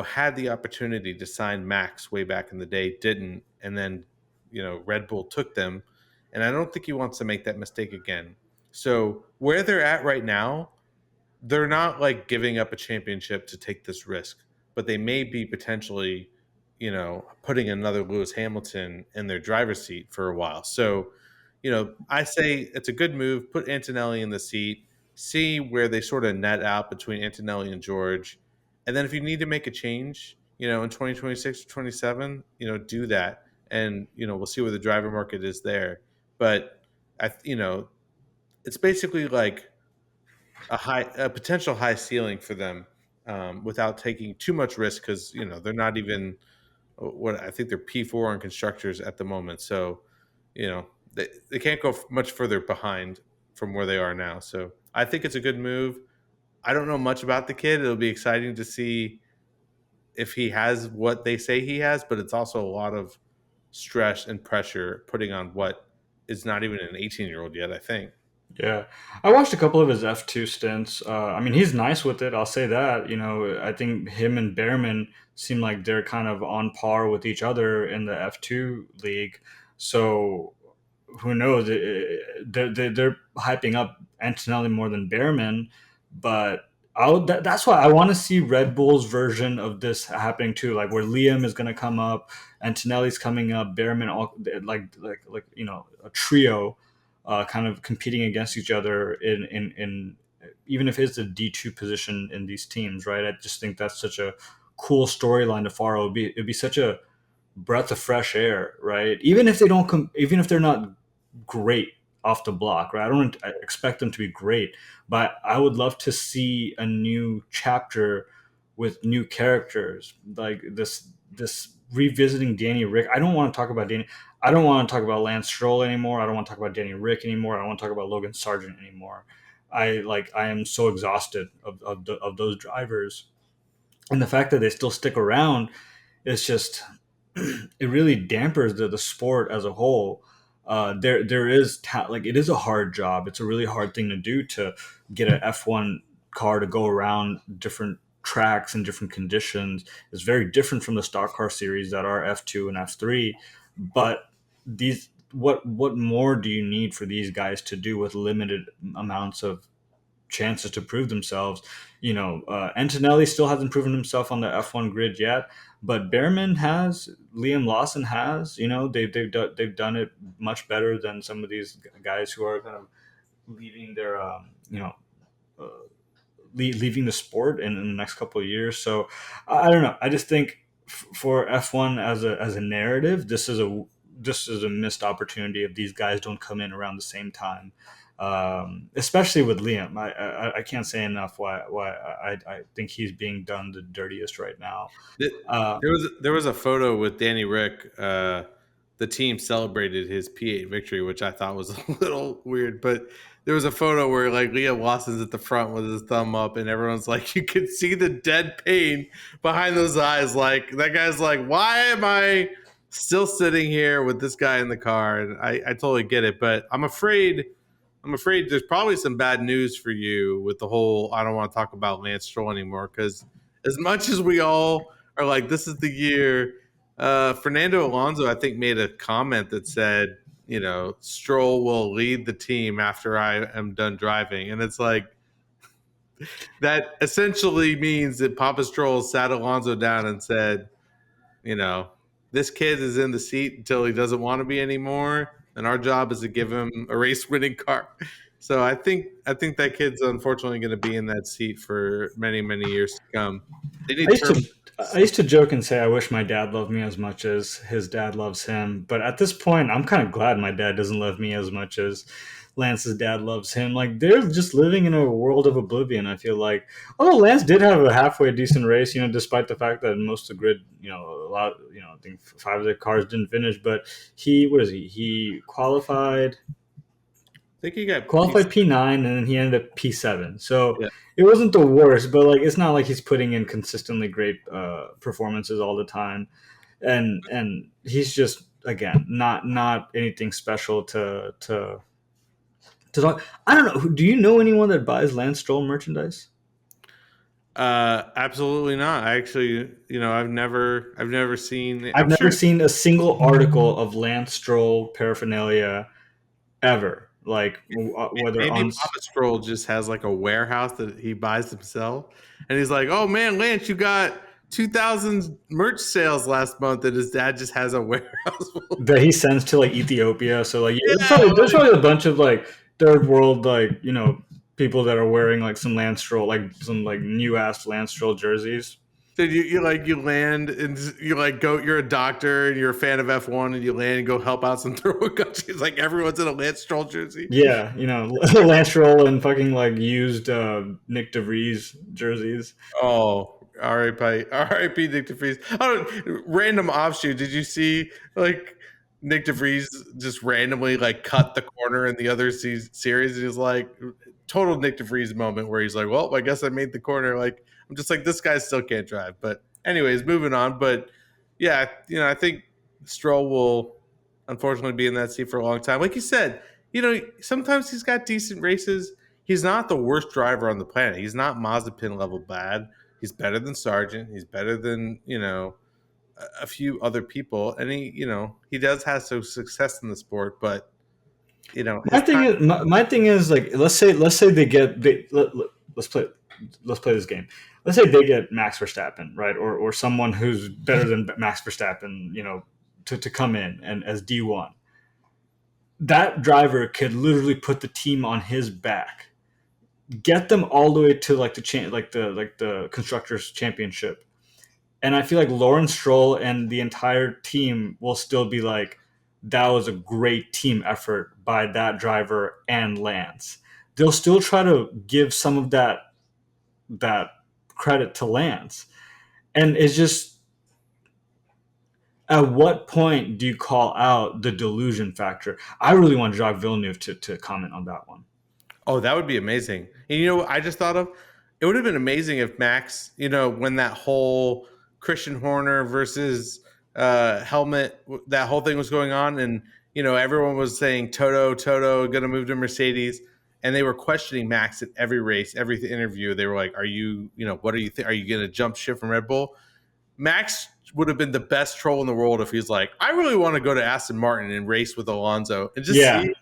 had the opportunity to sign Max way back in the day, didn't, and then Red Bull took them, and I don't think he wants to make that mistake again. So where they're at right now, they're not like giving up a championship to take this risk, but they may be potentially, putting another Lewis Hamilton in their driver's seat for a while. So, I say it's a good move. Put Antonelli in the seat, see where they sort of net out between Antonelli and George. And then if you need to make a change, in 2026 or 27, do that. And, we'll see where the driver market is there. But it's basically like a potential high ceiling for them, without taking too much risk, because they're not even what I think they're P4 on constructors at the moment. So they can't go much further behind from where they are now. So I think it's a good move. I don't know much about the kid. It'll be exciting to see if he has what they say he has, but it's also a lot of stress and pressure putting on what is not even an 18-year-old yet, I think. Yeah, I watched a couple of his F2 stints. I mean, he's nice with it. I'll say that. I think him and Behrman seem like they're kind of on par with each other in the F2 league. So who knows? They're hyping up Antonelli more than Behrman, but that's why I want to see Red Bull's version of this happening too, like where Liam is going to come up, Antonelli's coming up, Behrman, all like a trio, kind of competing against each other in even if it's a D2 position in these teams, right? I just think that's such a cool storyline to follow. It'd be such a breath of fresh air, right? Even if they don't even if they're not great off the block, right? I don't expect them to be great, but I would love to see a new chapter with new characters, like this revisiting Danny Rick. I don't want to talk about Danny. I don't want to talk about Lance Stroll anymore. I don't want to talk about Danny Rick anymore. I don't want to talk about Logan Sargent anymore. I am so exhausted of those drivers, and the fact that they still stick around, it's just it really dampers the sport as a whole. There is like it is a hard job. It's a really hard thing to do to get an F1 car to go around different tracks and different conditions. It's very different from the stock car series that are F2 and F3. But these what more do you need for these guys to do with limited amounts of chances to prove themselves? Antonelli still hasn't proven himself on the F1 grid yet, but Behrman has, Liam Lawson has. They've done it much better than some of these guys who are kind of leaving their uh, leaving the sport in the next couple of years. So I don't know. I just think for F1 as a narrative, this is a missed opportunity if these guys don't come in around the same time. Especially with Liam, I can't say enough why I think he's being done the dirtiest right now. Th- Uh, there was a photo with Danny Rick. The team celebrated his P8 victory, which I thought was a little weird. But there was a photo where like Liam Lawson's at the front with his thumb up, and everyone's like, you could see the dead pain behind those eyes. Like that guy's like, why am I still sitting here with this guy in the car? And I totally get it, but I'm afraid there's probably some bad news for you with the whole I don't want to talk about Lance Stroll anymore, because as much as we all are like, this is the year, Fernando Alonso, I think, made a comment that said, Stroll will lead the team after I am done driving. And it's like, that essentially means that Papa Stroll sat Alonso down and said, you know, this kid is in the seat until he doesn't want to be anymore, and our job is to give him a race winning car. So I think that kid's unfortunately going to be in that seat for many many years to come. They I need used turbo. to I used to joke and say I wish my dad loved me as much as his dad loves him. But at this point, I'm kind of glad my dad doesn't love me as much as Lance's dad loves him. Like they're just living in a world of oblivion. I feel like, although Lance did have a halfway decent race, despite the fact that most of the grid, a lot, I think five of the cars didn't finish. But what is he? He qualified I think he got piece. qualified P9 and then he ended up P7. So Yeah, it wasn't the worst, but like it's not like he's putting in consistently great performances all the time, and he's just again not anything special to talk. I don't know. Do you know anyone that buys Lance Stroll merchandise? absolutely not. I actually, I've never seen it. I've I'm never sure. seen a single article of Lance Stroll paraphernalia ever. Like whether Maybe on Papa Stroll just has like a warehouse that he buys himself, and he's like, "Oh man, Lance, you got 2,000 merch sales last month," and his dad just has a warehouse full of. that he sends to like Ethiopia. So like yeah, Yeah, there's like, probably a bunch of like third world like people that are wearing like some Lance Stroll like some like new ass Lance Stroll jerseys. dude, you land and you like go. You're a doctor and you're a fan of F1, and you land and go help out some third world countries. Like everyone's in a Lance Stroll jersey. Yeah, Lance Stroll and fucking like used Nick DeVries jerseys. Oh, R.I.P. Nick DeVries. Random offshoot. Did you see like Nick DeVries just randomly like cut the corner in the other series? And he's like, total Nick DeVries moment where he's like, "Well, I guess I made the corner." Like, I'm just like, this guy still can't drive. But anyways, moving on. But yeah, I think Stroll will unfortunately be in that seat for a long time. Like you said, sometimes he's got decent races. He's not the worst driver on the planet. He's not Mazepin level bad. He's better than Sargent. He's better than a few other people, and he does have some success in the sport. But My his thing time. is my thing is like let's say let's play let's play this game. Let's say they get Max Verstappen, right, or someone who's better than Max Verstappen, to come in and as D1. That driver could literally put the team on his back, get them all the way to like the constructors championship, and I feel like Lawrence Stroll and the entire team will still be like, that was a great team effort by that driver and Lance. They'll still try to give some of that credit to Lance, and it's just at what point do you call out the delusion factor? I really want Jacques Villeneuve to comment on that one. Oh, that would be amazing. And you know what I just thought of? It would have been amazing if Max, when that whole Christian Horner versus helmet, that whole thing was going on, and everyone was saying Toto, gonna move to Mercedes, and they were questioning Max at every race, every interview. They were like, "Are you, what are you? Are you gonna jump ship from Red Bull?" Max would have been the best troll in the world if he's like, I really want to go to Aston Martin and race with Alonso and just Yeah, see.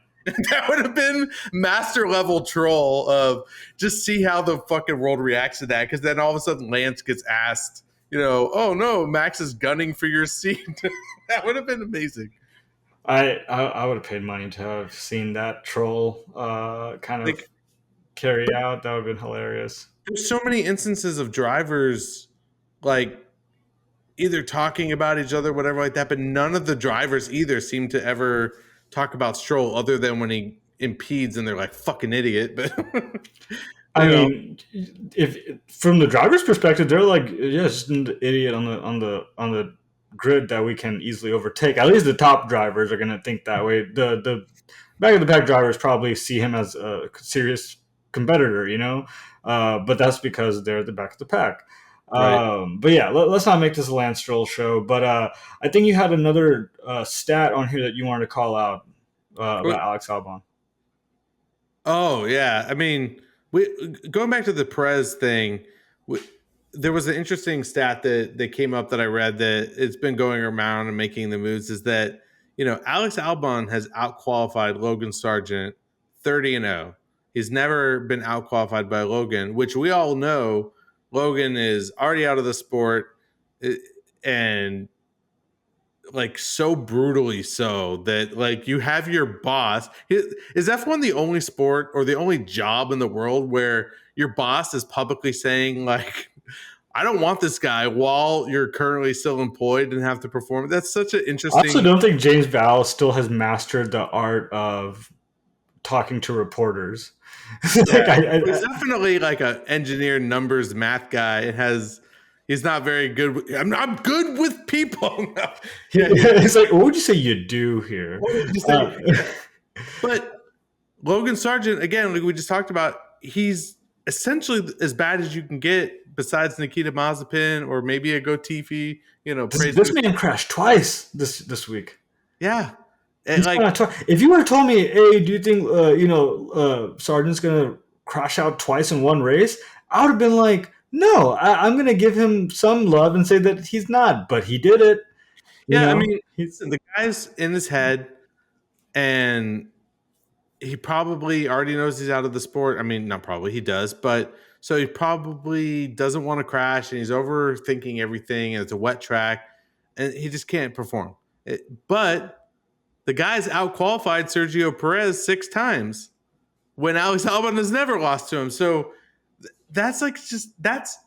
That would have been master level troll of just see how the fucking world reacts to that. Because then all of a sudden Lance gets asked, oh no, Max is gunning for your seat. That would have been amazing. I would have paid money to have seen that troll kind of Like, carry but out. That would have been hilarious. there's so many instances of drivers like either talking about each other, whatever like that, but none of the drivers either seem to ever talk about Stroll other than when he impedes and they're like fucking idiot. But I you know, mean, if from the driver's perspective, they're like, yeah, just an idiot on the grid that we can easily overtake. At least the top drivers are going to think that way. The back of the pack drivers probably see him as a serious competitor, but that's because they're at the back of the pack. right. But yeah, us not make this a Lance Stroll show. But I think you had another stat on here that you wanted to call out about Alex Albon. Oh yeah, I mean, we going back to the Perez thing. We, there was an interesting stat that came up that I read that it's been going around and making the moves is that Alex Albon has outqualified Logan Sargent 30-0. He's never been outqualified by Logan, which we all know Logan is already out of the sport, eh, and like so brutally so that like you have your boss. Is F1 the only sport or the only job in the world where your boss is publicly saying like I don't want this guy while you're currently still employed and have to perform? That's such an I also interesting. don't think James Val still has mastered the art of talking to reporters. Yeah, like he's definitely like a engineer numbers math guy and has he's not very good I'm good with people. No. Yeah, it's like, what would you say you do here? what would you Uh, say? Yeah. But Logan Sargent, again, like we just talked about, he's essentially as bad as you can get besides Nikita Mazepin or maybe a Gotifi, this, praise this goes. man crashed twice this week. Yeah. And He's like, gonna twice. If you would have told me, hey, do you think Sargent's gonna crash out twice in one race? I would have been like, no, I'm gonna give him some love and say that he's not, but he did it. yeah, I mean, He's listen, the guy's in his head and he probably already knows he's out of the sport. I mean, not probably, he does, but so he probably doesn't want to crash and he's overthinking everything and it's a wet track and he just can't perform. But the guy's out qualified Sergio Perez 6 times when Alex Albon has never lost to him. So that's like just that's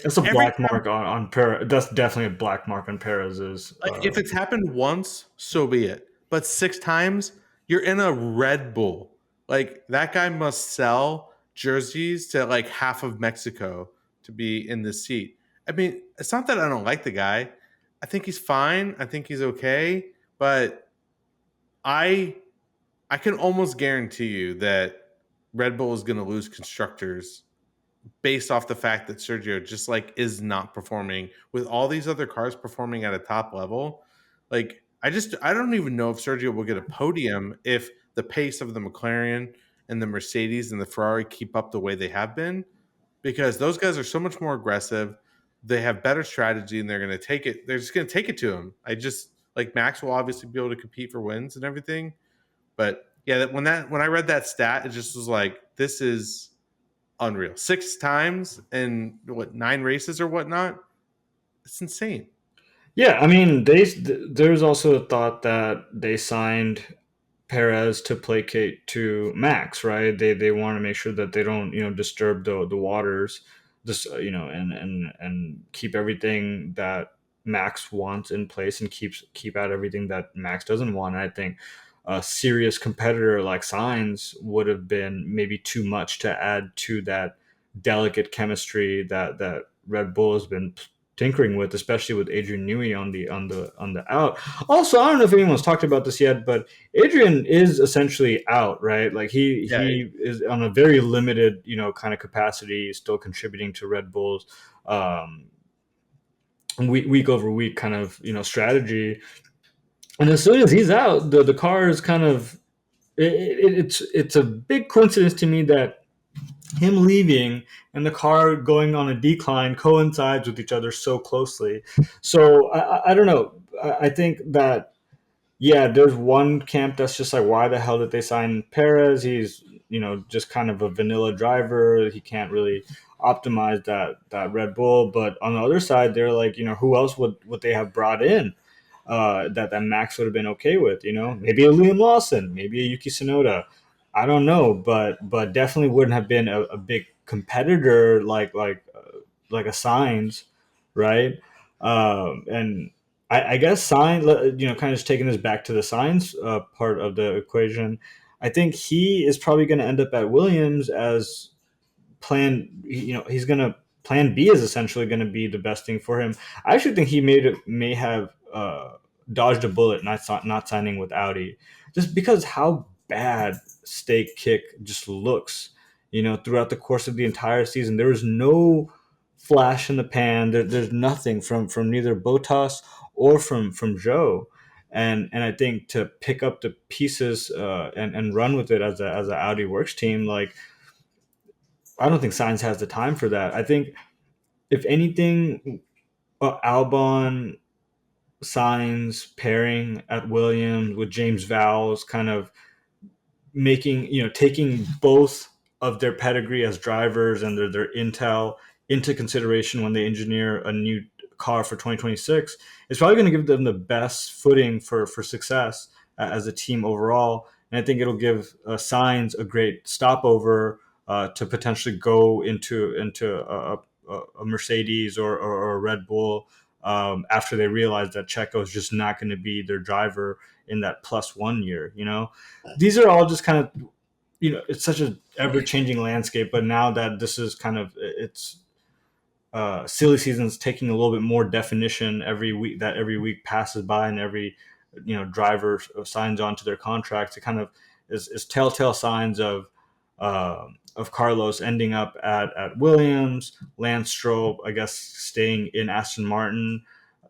That's a every black time. mark on Perez. That's definitely a black mark on Perez's. Like if it's happened once, so be it. But 6 times, you're in a Red Bull. Like that guy must sell jerseys to like half of Mexico to be in this seat. I mean, it's not that I don't like the guy. I think he's fine. I think he's okay. But I I can almost guarantee you that Red Bull is going to lose constructors based off the fact that Sergio just like is not performing with all these other cars performing at a top level. Like I don't even know if Sergio will get a podium if the pace of the McLaren and the Mercedes and the Ferrari keep up the way they have been because those guys are so much more aggressive. They have better strategy and they're going to take it. They're just going to take it to him. I just like Max will obviously be able to compete for wins and everything, but yeah, when I read that stat, it just was like this is unreal. 6 times in what 9 races or whatnot. It's insane. Yeah, I mean, there's also a thought that they signed Perez to placate to Max, right? They want to make sure that they don't disturb the waters, just and keep everything that Max wants in place and keep out everything that Max doesn't want. And I think a serious competitor like Sainz would have been maybe too much to add to that delicate chemistry that Red Bull has been tinkering with, especially with Adrian Newey on the out. Also, I don't know if anyone's talked about this yet, but Adrian is essentially out, right? Like Yeah, he is on a very limited, kind of capacity, still contributing to Red Bull's um, week over week kind of strategy. And as soon as he's out, the car is kind of it's a big coincidence to me that him leaving and the car going on a decline coincides with each other so closely. So I don't know. I think that yeah, there's one camp that's just like, why the hell did they sign Perez? He's just kind of a vanilla driver. He can't really optimize that Red Bull. But on the other side, they're like, who else would they have brought in that Max would have been okay with? Maybe a Liam Lawson, maybe a Yuki Tsunoda. I don't know, but definitely wouldn't have been a big competitor like a Signs, right? And I guess Signs, kind of just taking this back to the Signs part of the equation. I think he is probably going to end up at Williams as he's going to plan B is essentially going to be the best thing for him. I actually think he may have dodged a bullet not signing with Audi, just because how bad Steak Kick just looks. Throughout the course of the entire season, there was no flash in the pan. There's nothing from neither Botas or from Joe. And I think to pick up the pieces and run with it as a Audi works team, like I don't think Science has the time for that. I think if anything, Albon Signs pairing at Williams with James Vowles kind of taking both of their pedigree as drivers and their intel into consideration when they engineer a new car for 2026 is probably going to give them the best footing for success as a team overall. And I think it'll give Signs a great stopover to potentially go into a Mercedes or a Red Bull after they realize that Checo is just not going to be their driver in that +1 year. These are all just kind of it's such an ever changing landscape. But now that this is kind of it's silly season's taking a little bit more definition every week, that every week passes by and every driver signs on to their contracts, it kind of is telltale signs of Carlos ending up at Williams, Lance Stroll I guess staying in Aston Martin,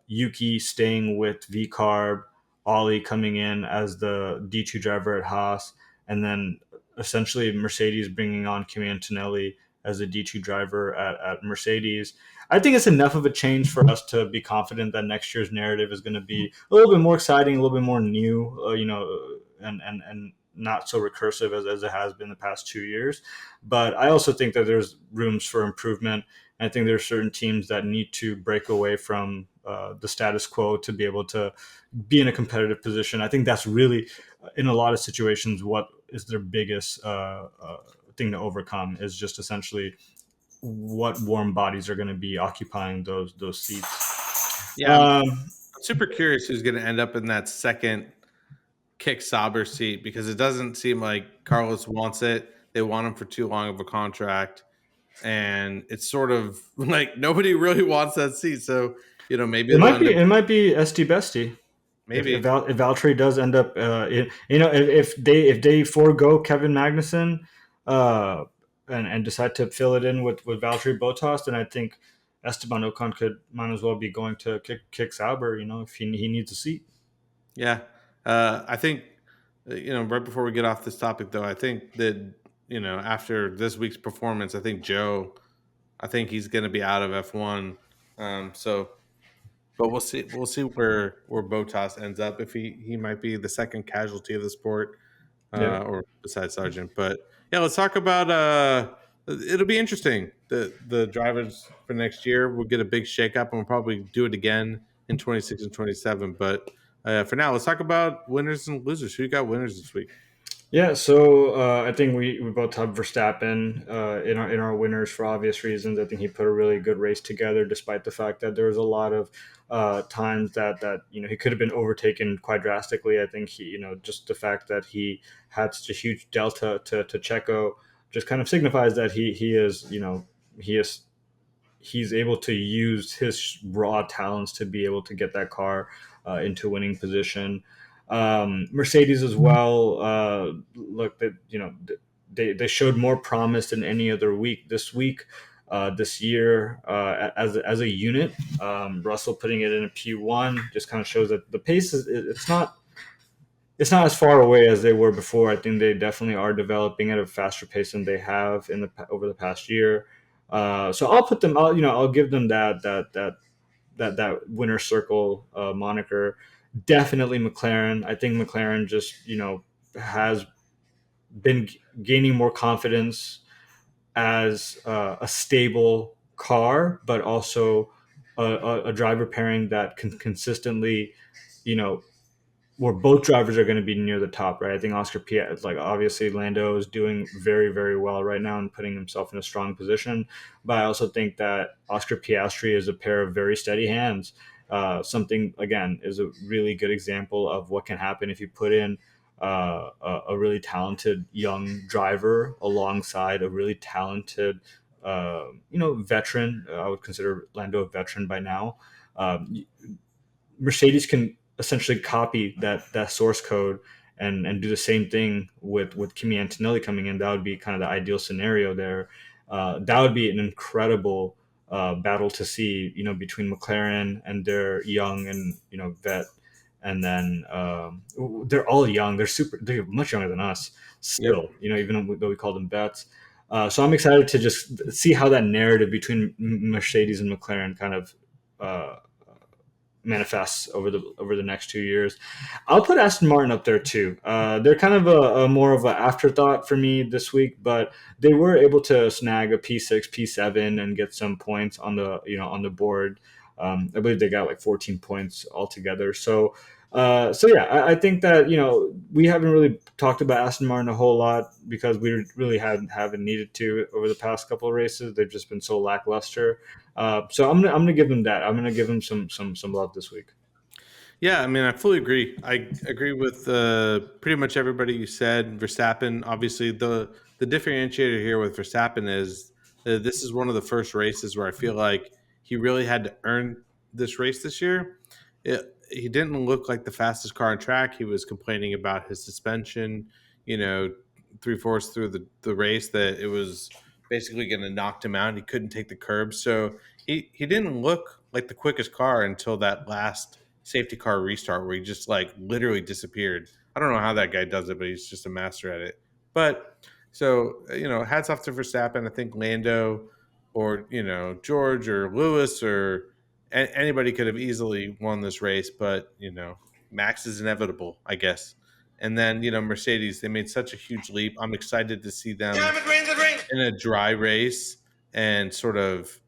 Yuki staying with VCarb, Ollie coming in as the D2 driver at Haas, and then essentially Mercedes bringing on Kimi Antonelli as a D2 driver at Mercedes. I think it's enough of a change for us to be confident that next year's narrative is going to be a little bit more exciting, a little bit more new, and not so recursive as it has been the past 2 years. But I also think that there's rooms for improvement. I think there are certain teams that need to break away from the status quo to be able to be in a competitive position. I think that's really, in a lot of situations, what is their biggest thing to overcome is just essentially what warm bodies are going to be occupying those seats. yeah. I'm super curious who's going to end up in that second kick Sauber seat because it doesn't seem like Carlos wants it. They want him for too long of a contract, and it's sort of like nobody really wants that seat. So maybe It they'll might end be up it might be St Bestie. maybe. If Valtteri does end up, if they forego Kevin Magnussen, uh, and decide to fill it in with Valtteri Bottas, then I think Esteban Ocon might as well be going to kick Sauber. If he needs a seat. Yeah, I think right before we get off this topic, though, I think that after this week's performance, I think he's going to be out of F1. So, but we'll see. We'll see where Botas ends up. If he might be the second casualty of the sport, Yeah. or besides Sargent. But yeah, let's talk about. It'll be interesting. The drivers for next year. We'll get a big shakeup, and we'll probably do it again in 26 and 27. But for now, let's talk about winners and losers. Who you got winners this week? Yeah, so I think we both have Verstappen in our winners for obvious reasons. I think he put a really good race together, despite the fact that there was a lot of times that he could have been overtaken quite drastically. I think he just the fact that he had such a huge delta to Checo just kind of signifies that he is he is he's able to use his raw talents to be able to get that car into winning position. Mercedes as well. Look, that they showed more promise than any other week this week. This year, as a unit, Russell putting it in a P1 just kind of shows that the pace is it's not as far away as they were before. I think they definitely are developing at a faster pace than they have over the past year. So I'll put them. I'll give them that winner circle moniker. Definitely McLaren. I think McLaren just has been gaining more confidence as a stable car, but also a driver pairing that can consistently, you know, where both drivers are going to be near the top, right? I think Oscar Piastri, like obviously Lando is doing very, very well right now and putting himself in a strong position. But I also think that Oscar Piastri is a pair of very steady hands. Something again is a really good example of what can happen if you put in a really talented young driver alongside a really talented, veteran. I would consider Lando a veteran by now. Mercedes can essentially copy that source code and do the same thing with Kimi Antonelli coming in. That would be kind of the ideal scenario there. That would be an incredible battle to see, between McLaren and their young and vet, and then they're all young. They're much younger than us Yep. still. Even though we call them vets. So I'm excited to just see how that narrative between Mercedes and McLaren kind of uh, manifests over the next 2 years. I'll put Aston Martin up there too. They're kind of a more of an afterthought for me this week, but they were able to snag a P6, P7, and get some points on the board. I believe they got like 14 points altogether. So yeah, I think that we haven't really talked about Aston Martin a whole lot because we really haven't needed to over the past couple of races. They've just been so lackluster. So I'm gonna give them that. I'm gonna give them some love this week. Yeah, I mean, I fully agree. I agree with pretty much everybody you said. Verstappen, obviously, the differentiator here with Verstappen is this is one of the first races where I feel like he really had to earn this race this year. He didn't look like the fastest car on track. He was complaining about his suspension, you know, three-fourths through the race that it was basically going to knock him out. He couldn't take the curb. So he didn't look like the quickest car until that last safety car restart where he just like literally disappeared. I don't know how that guy does it, but he's just a master at it. But so hats off to Verstappen. I think Lando or George or Lewis or anybody could have easily won this race, but Max is inevitable, I guess. And then Mercedes, they made such a huge leap. I'm excited to see them in a dry race and sort of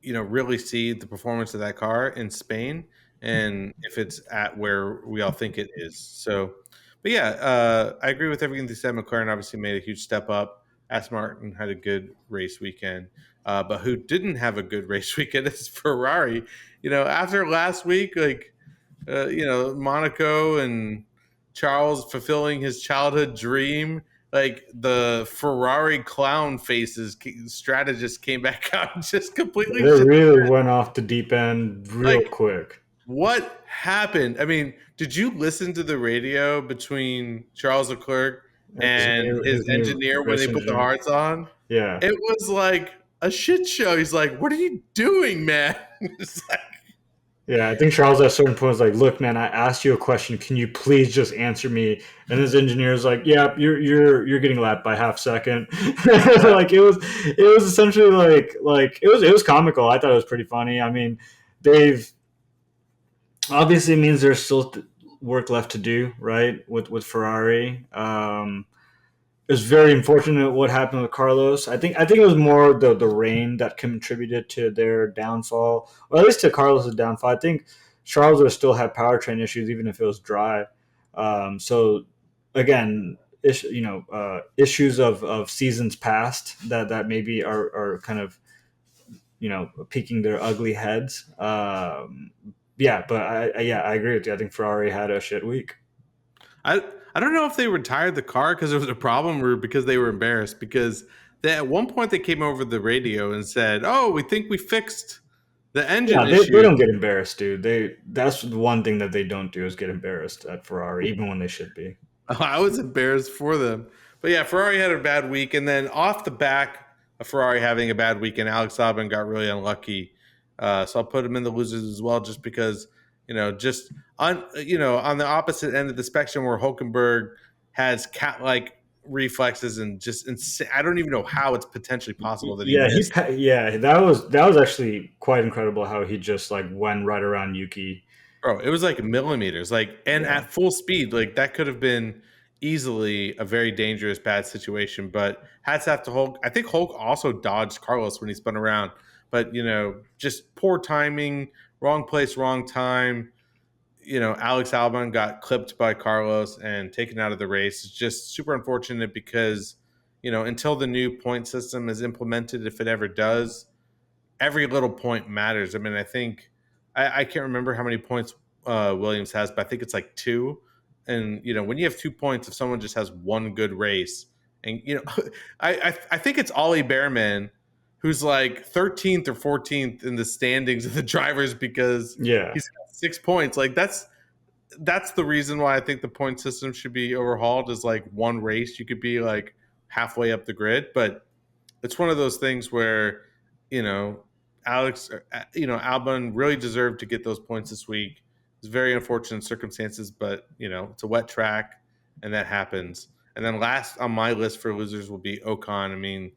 really see the performance of that car in Spain and if it's at where we all think it is. So, but yeah, I agree with everything they said. McLaren obviously made a huge step up. Aston Martin had a good race weekend, but who didn't have a good race weekend is Ferrari. After last week, like Monaco and Charles fulfilling his childhood dream, like the Ferrari clown faces strategist came back out and just completely They really went off the deep end real like quick. what happened. I mean, did you listen to the radio between Charles Leclerc And and his his new engineer when race they put the engineer. hearts on? Yeah. It was like a shit show. He's like, "What are you doing, man?" It's like, Yeah, I think Charles at a certain point was like, "Look, man, I asked you a question. Can you please just answer me?" And his engineer is like, "Yeah, you're getting lapped by half second." yeah, Like it was essentially like it was comical. I thought it was pretty funny. I mean, they've obviously means there's still work left to do, right? With Ferrari. It was very unfortunate what happened with Carlos. I think it was more the rain that contributed to their downfall, or at least to Carlos's downfall. I think Charles would still have powertrain issues even if it was dry. So again, issues of seasons past that maybe are kind of peeking their ugly heads. Yeah, but I agree with you. I think Ferrari had a shit week. I I don't know if they retired the car because it was a problem or because they were embarrassed because At one point they came over the radio and said, "Oh, we think we fixed the Yeah, engine they issues." don't get embarrassed, dude. That's the one thing that they don't do is get embarrassed at Ferrari, even when they should be. I was embarrassed for them. But yeah, Ferrari had a bad week, and then off the back of Ferrari having a bad week, and Alex Albon got really unlucky. So I'll put him in the losers as well, just because just on the opposite end of the spectrum where Hulkenberg has cat-like reflexes and just I don't even know how it's potentially possible that he Yeah, missed. yeah, that was actually quite incredible how he just like went right around Yuki. Bro, it was like millimeters, like, and Yeah. at full speed, like that could have been easily a very dangerous bad situation. But hats off to Hulk. I think Hulk also dodged Carlos when he spun around, but just poor timing, wrong place, wrong time. Alex Albon got clipped by Carlos and taken out of the race. It's just super unfortunate because until the new point system is implemented, if it ever does, every little point matters. I mean, I think I can't remember how many points Williams has, but I think it's like two. And when you have 2 points, if someone just has one good race, and I think it's Ollie Behrman who's like 13th or 14th in the standings of the drivers because Yeah. he's got 6 points. Like that's the reason why I think the point system should be overhauled. Is like one race you could be like halfway up the grid, but it's one of those things where you know Alex, Albon really deserved to get those points this week. It's very unfortunate circumstances, but it's a wet track, and that happens. And then last on my list for losers will be Ocon. I mean,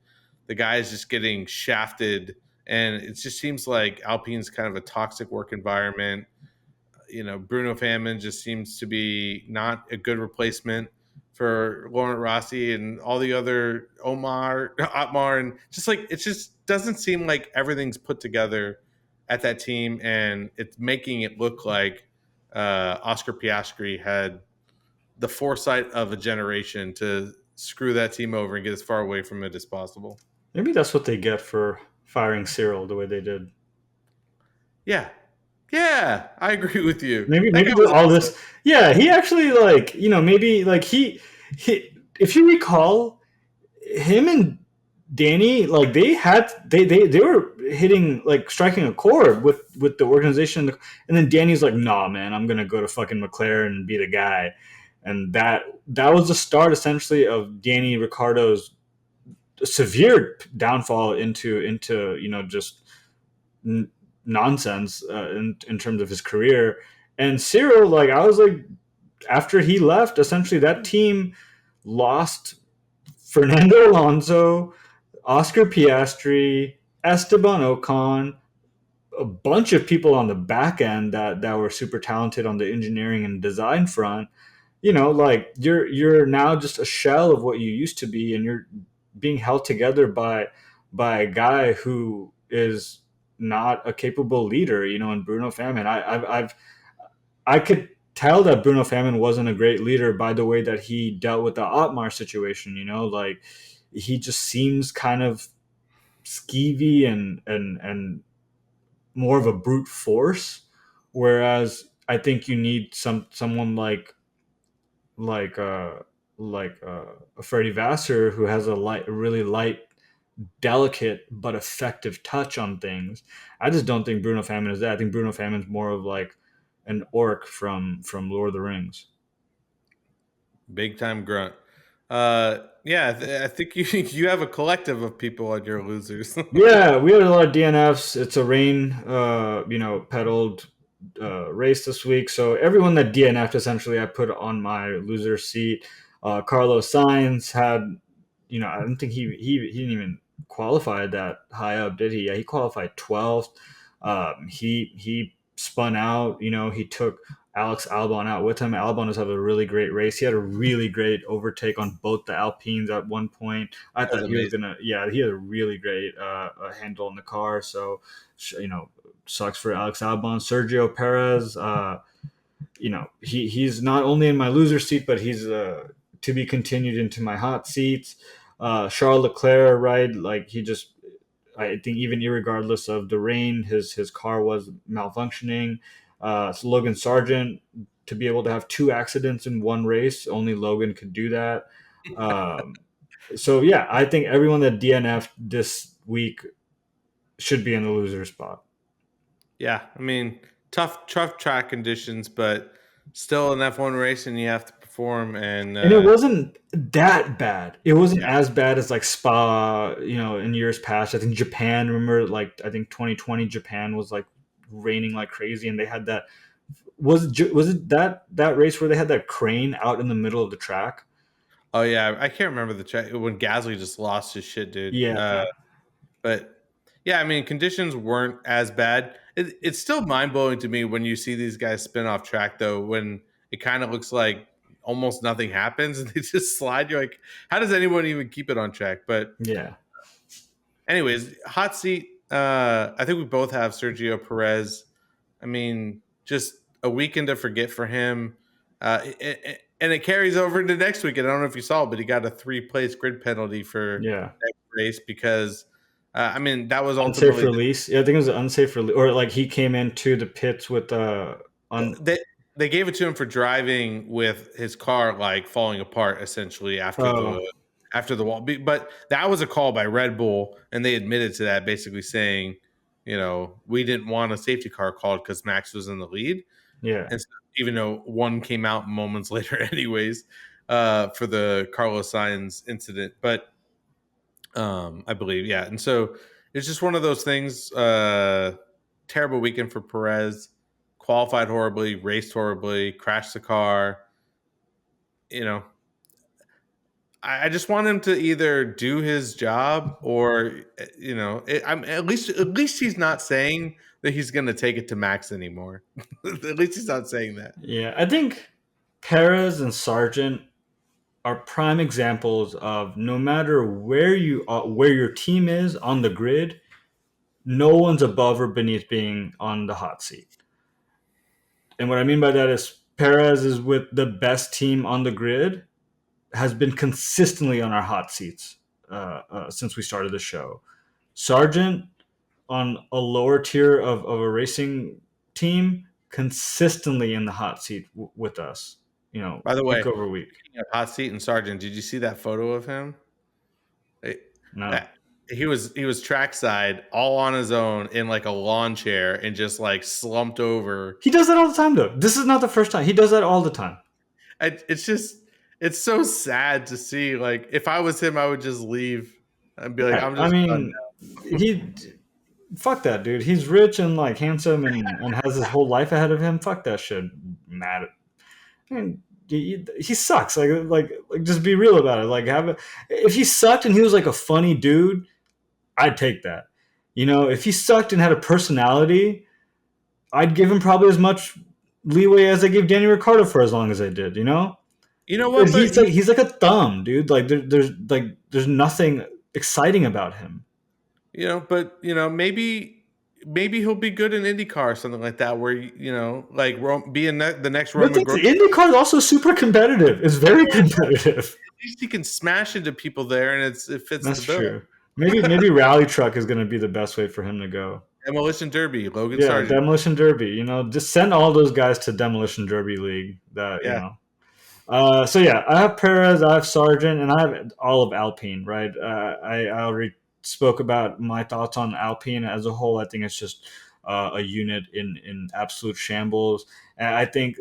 the guy is just getting shafted, and it just seems like Alpine's kind of a toxic work environment. Bruno Famin just seems to be not a good replacement for Laurent Rossi and all the other Otmar, and just like it just doesn't seem like everything's put together at that team, and it's making it look like Oscar Piastri had the foresight of a generation to screw that team over and get as far away from it as possible. Maybe that's what they get for firing Cyril the way they did. Yeah, yeah, I agree with you. Maybe That guy was all awesome. this. Yeah, he actually like maybe like he if you recall him and Danny, like they were hitting like striking a chord with the organization, and then Danny's like, nah, man, I'm gonna go to fucking McLaren and be the guy, and that was the start essentially of Danny Ricciardo's severe downfall into just n- nonsense in terms of his career. And Cyril, like I was like, after he left, essentially that team lost Fernando Alonso, Oscar Piastri, Esteban Ocon, a bunch of people on the back end that were super talented on the engineering and design front. Like you're now just a shell of what you used to be, and you're being held together by a guy who is not a capable leader. And Bruno Famin, I could tell that Bruno Famin wasn't a great leader by the way that he dealt with the Otmar situation. Like he just seems kind of skeevy and more of a brute force. Whereas I think you need someone like uh a Freddie Vassar who has a really light, delicate but effective touch on things. I just don't think Bruno Famin is that. I think Bruno Famin's more of like an orc from Lord of the Rings. Big time grunt. Yeah, I think you you have a collective of people on your losers. Yeah, we had a lot of DNFs. It's a rain, pedaled race this week. So everyone that DNF'd, essentially, I put on my loser seat. Carlos Sainz had, I don't think he didn't even qualify that high up, did he? Yeah, he qualified 12th. He spun out. He took Alex Albon out with him. Albon has had a really great race. He had a really great overtake on both the Alpines at one point. I That's thought he was amazing. gonna. Yeah, he had a really great handle in the car. So, sucks for Alex Albon. Sergio Perez. He's not only in my loser seat, but he's to be continued into my hot seats. Charles Leclerc, right? Like he just. I think even regardless of the rain, his car was malfunctioning. So Logan Sargent, to be able to have two accidents in one race, only Logan could do that. Um, So yeah, I think everyone that DNF this week should be in the loser spot. Yeah, I mean, tough track conditions, but still an F1 race, and you have to perform. And And it wasn't that bad. It wasn't yeah, as bad as like Spa, in years past. I think Japan, remember, like I think 2020 Japan was like raining like crazy, and they had that. Was it that race where they had that crane out in the middle of the track? oh yeah, I can't remember the track when Gasly just lost his shit, dude. Yeah, But yeah, I mean, conditions weren't as bad. It's still mind blowing to me when you see these guys spin off track, though, when it kind of looks like almost nothing happens and they just slide. You're like, how does anyone even keep it on track? But, yeah, anyways, hot seat. I think we both have Sergio Perez. I mean, just a weekend to forget for him. And it carries over into next weekend. I don't know if you saw, but he got a 3 place grid penalty for yeah. next race because, I mean, that was Unsafe ultimately release. Yeah, I think it was an unsafe release, or like he came into the pits with on. they they gave it to him for driving with his car like falling apart essentially Oh, after the wall. But that was a call by Red Bull, and they admitted to that, basically saying, we didn't want a safety car called because Max was in the lead, yeah, and so, even though one came out moments later, anyways, for the Carlos Sainz incident, but I believe, yeah, and so it's just one of those things. Terrible weekend for Perez. Qualified horribly, raced horribly, crashed the car. You know, I just want him to either do his job or, I'm at least he's not saying that he's going to take it to Max anymore. At least he's not saying that. yeah. I think Perez and Sargent are prime examples of no matter where you are, where your team is on the grid, no one's above or beneath being on the hot seat. And what I mean by that is Perez is with the best team on the grid, has been consistently on our hot seats since we started the show. Sargent on a lower tier of a racing team, consistently in the hot seat with us, By the week way, over week. speaking of hot seat and Sergeant, did you see that photo of him? Eh, No. that- he was trackside all on his own in like a lawn chair and just like slumped over. He does that all the time, though. This is not the first time. He does that all the time. It's just it's so sad to see. Like if I was him, I would just leave and be like, Yeah, I'm I just done. mean, he fuck that dude. He's rich and like handsome and has his whole life ahead of him. Fuck that shit. Mad. I mean, he sucks. Like, just be real about it. Like, if he sucked and he was like a funny dude, I'd take that. If he sucked and had a personality, I'd give him probably as much leeway as I gave Danny Ricciardo for as long as I did. You know But what? But he's like a thumb, dude. Like there's nothing exciting about him. maybe he'll be good in IndyCar or something like that, where like be in the next But Roman the Grosjean. IndyCar is also super competitive. It's very competitive. At least he can smash into people there, and it fits the That's bill. true. Maybe rally truck is going to be the best way for him to go. Demolition Derby, Logan Yeah, Sargent. Demolition Derby. Just send all those guys to Demolition Derby League. That Yeah, So yeah, I have Perez, I have Sargent, and I have all of Alpine. Right. I already spoke about my thoughts on Alpine as a whole. I think it's just a unit in absolute shambles, and I think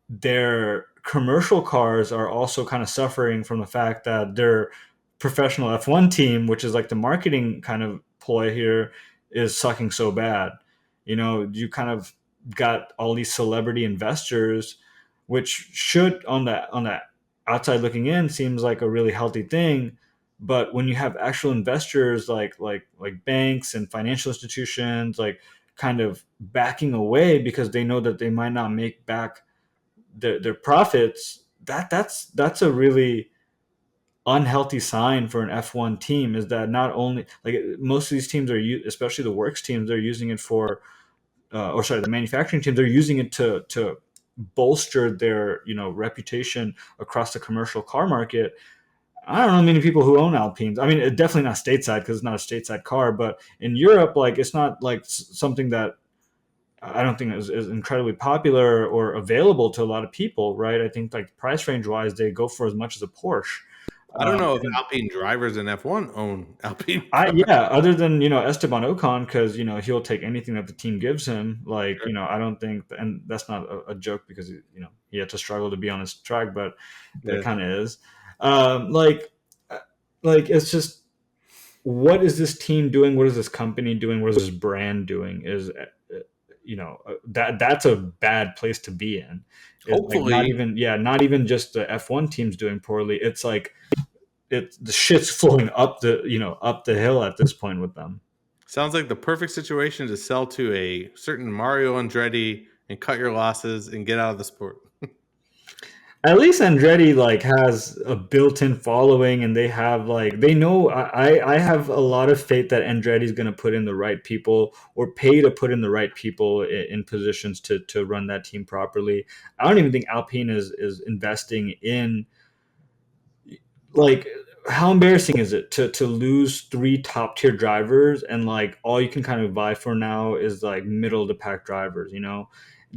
their commercial cars are also kind of suffering from the fact that their professional F1 team, which is like the marketing kind of ploy here, is sucking so bad. You kind of got all these celebrity investors, which should on the outside looking in seems like a really healthy thing. But when you have actual investors like banks and financial institutions like kind of backing away because they know that they might not make back their profits, that's a really unhealthy sign for an F1 team. Is that not only like most of these teams are especially the works teams, they're using it for or sorry, the manufacturing team, they're using it to bolster their reputation across the commercial car market. I don't know many people who own Alpines. I mean, definitely not stateside because it's not a stateside car, but in Europe, like it's not like something that I don't think is incredibly popular or available to a lot of people, right? I think like price range wise, they go for as much as a Porsche. I don't know if And Alpine drivers in F1 own Alpine I cars. yeah, other than Esteban Ocon, because he'll take anything that the team gives him. Like I don't think, and that's not a joke because he had to struggle to be on his track, but it Yeah. kind of is. Um, like uh, like it's just, what is this team doing? What is this company doing? What is this brand doing? That's a bad place to be in. It's like not Hopefully, even not even just the F1 teams doing poorly. It's like the shit's flowing up the hill at this point with them. sounds like the perfect situation to sell to a certain Mario Andretti and cut your losses and get out of the sport. At least Andretti like has a built-in following, and they know. I have a lot of faith that Andretti's going to put in the right people, or pay to put in the right people in positions to run that team properly. I don't even think Alpine is investing in, like, how embarrassing is it to lose three top tier drivers, and like all you can kind of vie for now is like middle of the pack drivers.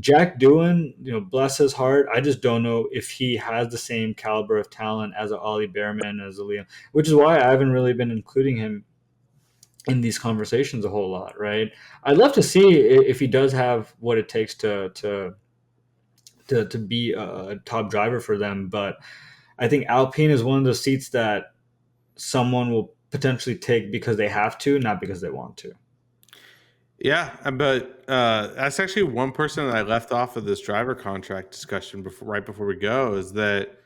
Jack Doohan, bless his heart, I just don't know if he has the same caliber of talent as a Ollie Behrman, as a Liam, which is why I haven't really been including him in these conversations a whole lot. Right? I'd love to see if he does have what it takes to be a top driver for them, but I think Alpine is one of those seats that someone will potentially take because they have to, not because they want to. Yeah, but that's actually one person that I left off of this driver contract discussion right before we go is that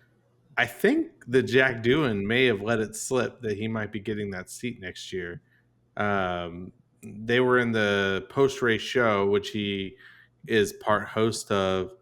I think that Jack Doohan may have let it slip that he might be getting that seat next year. They were in the post race show, which he is part host of,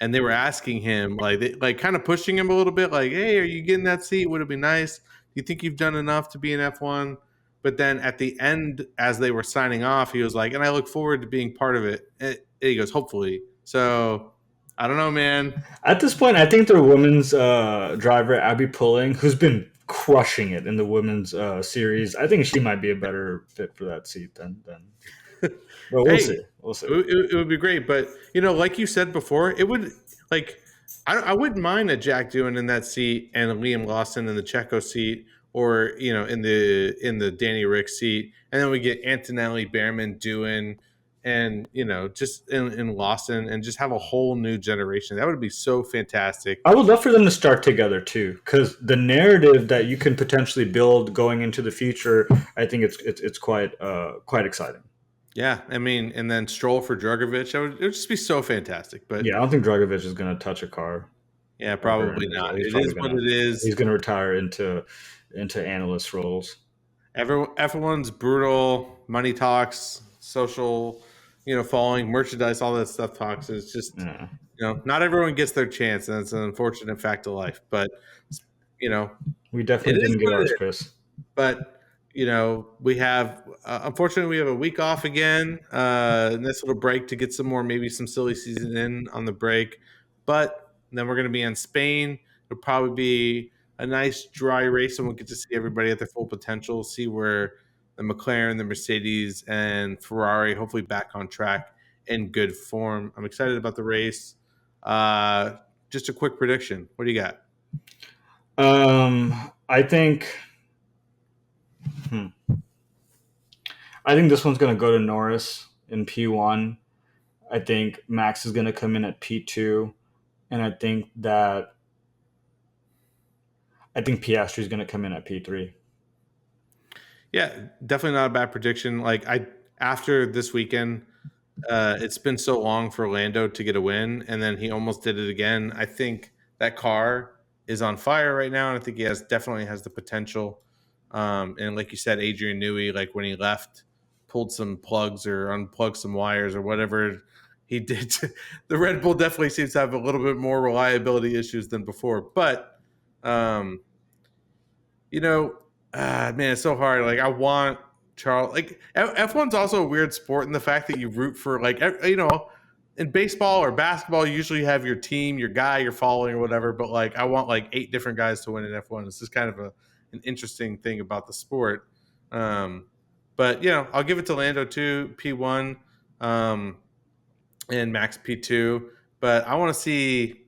and they were asking him like kind of pushing him a little bit, like, "Hey, are you getting that seat? Would it be nice? Do you think you've done enough to be in F1?" But then at the end, as they were signing off, he was like, "And I look forward to being part of it." And he goes, "Hopefully." So I don't know, man. At this point, I think their women's driver, Abby Pulling, who's been crushing it in the women's series, I think she might be a better fit for that seat than. But we'll Hey, see. We'll see. it would be great, but like you said before, it would like I wouldn't mind a Jack doing in that seat and a Liam Lawson in the Checo seat, or in the Danny Rick seat, and then we get Antonelli, Behrman, doing, and just in Lawson, and just have a whole new generation. That would be so fantastic. I would love for them to start together too, because the narrative that you can potentially build going into the future, I think it's quite exciting. Yeah, I mean, and then Stroll for Dragovic, it would just be so fantastic. But Yeah, I don't think Dragovich is going to touch a car yeah, ever in probably his not. life. He's It probably is what gonna it is. he's gonna retire into analyst roles. Everyone's brutal. Money talks, social, following, merchandise, all that stuff talks. It's just, Yeah. not everyone gets their chance, and it's an unfortunate fact of life. But you know, We it definitely is didn't get what it ours, is. Chris. But we have, unfortunately, we have a week off again. Nice little break to get maybe some silly season in on the break. But then we're going to be in Spain. It'll probably be a nice dry race, and we'll get to see everybody at their full potential. See where the McLaren, the Mercedes, and Ferrari hopefully back on track in good form. I'm excited about the race. Uh, just a quick prediction. What do you got? I think. Hmm, I think this one's gonna go to Norris in P1. I think Max is gonna come in at P2, and I think Piastri is gonna come in at P3. Yeah, definitely not a bad prediction. Like after this weekend, it's been so long for Lando to get a win, and then he almost did it again. I think that car is on fire right now, and I think he definitely has the potential. And like you said, Adrian Newey, like when he left, pulled some plugs or unplugged some wires or whatever he did. The Red Bull definitely seems to have a little bit more reliability issues than before, but um, you know, man, it's so hard. Like I want Charles. Like F1's also a weird sport in the fact that you root for in baseball or basketball, you usually have your team, your guy you're following or whatever. But like I want like 8 different guys to win in F1. It's just kind of an interesting thing about the sport. But I'll give it to Lando too, P1, and Max P2. But I want to see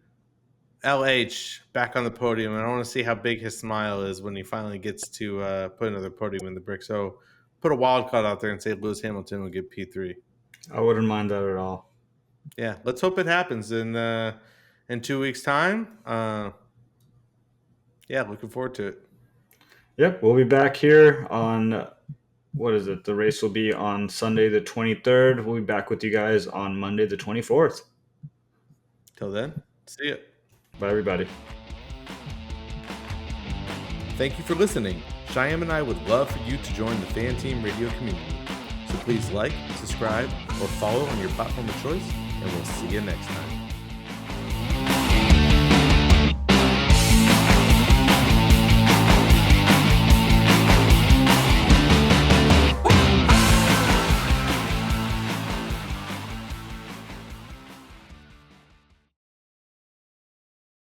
LH back on the podium, and I want to see how big his smile is when he finally gets to put another podium in the brick. So put a wild card out there and say Lewis Hamilton will get P3. I wouldn't mind that at all. Yeah, let's hope it happens in 2 weeks' time. Yeah, looking forward to it. Yep, we'll be back here on what is it? The race will be on Sunday the 23rd. We'll be back with you guys on Monday the 24th. Till then, see ya. Bye, everybody. Thank you for listening. Shayem and I would love for you to join the Fan Team Radio community. So please like, subscribe, or follow on your platform of choice, and we'll see you next time.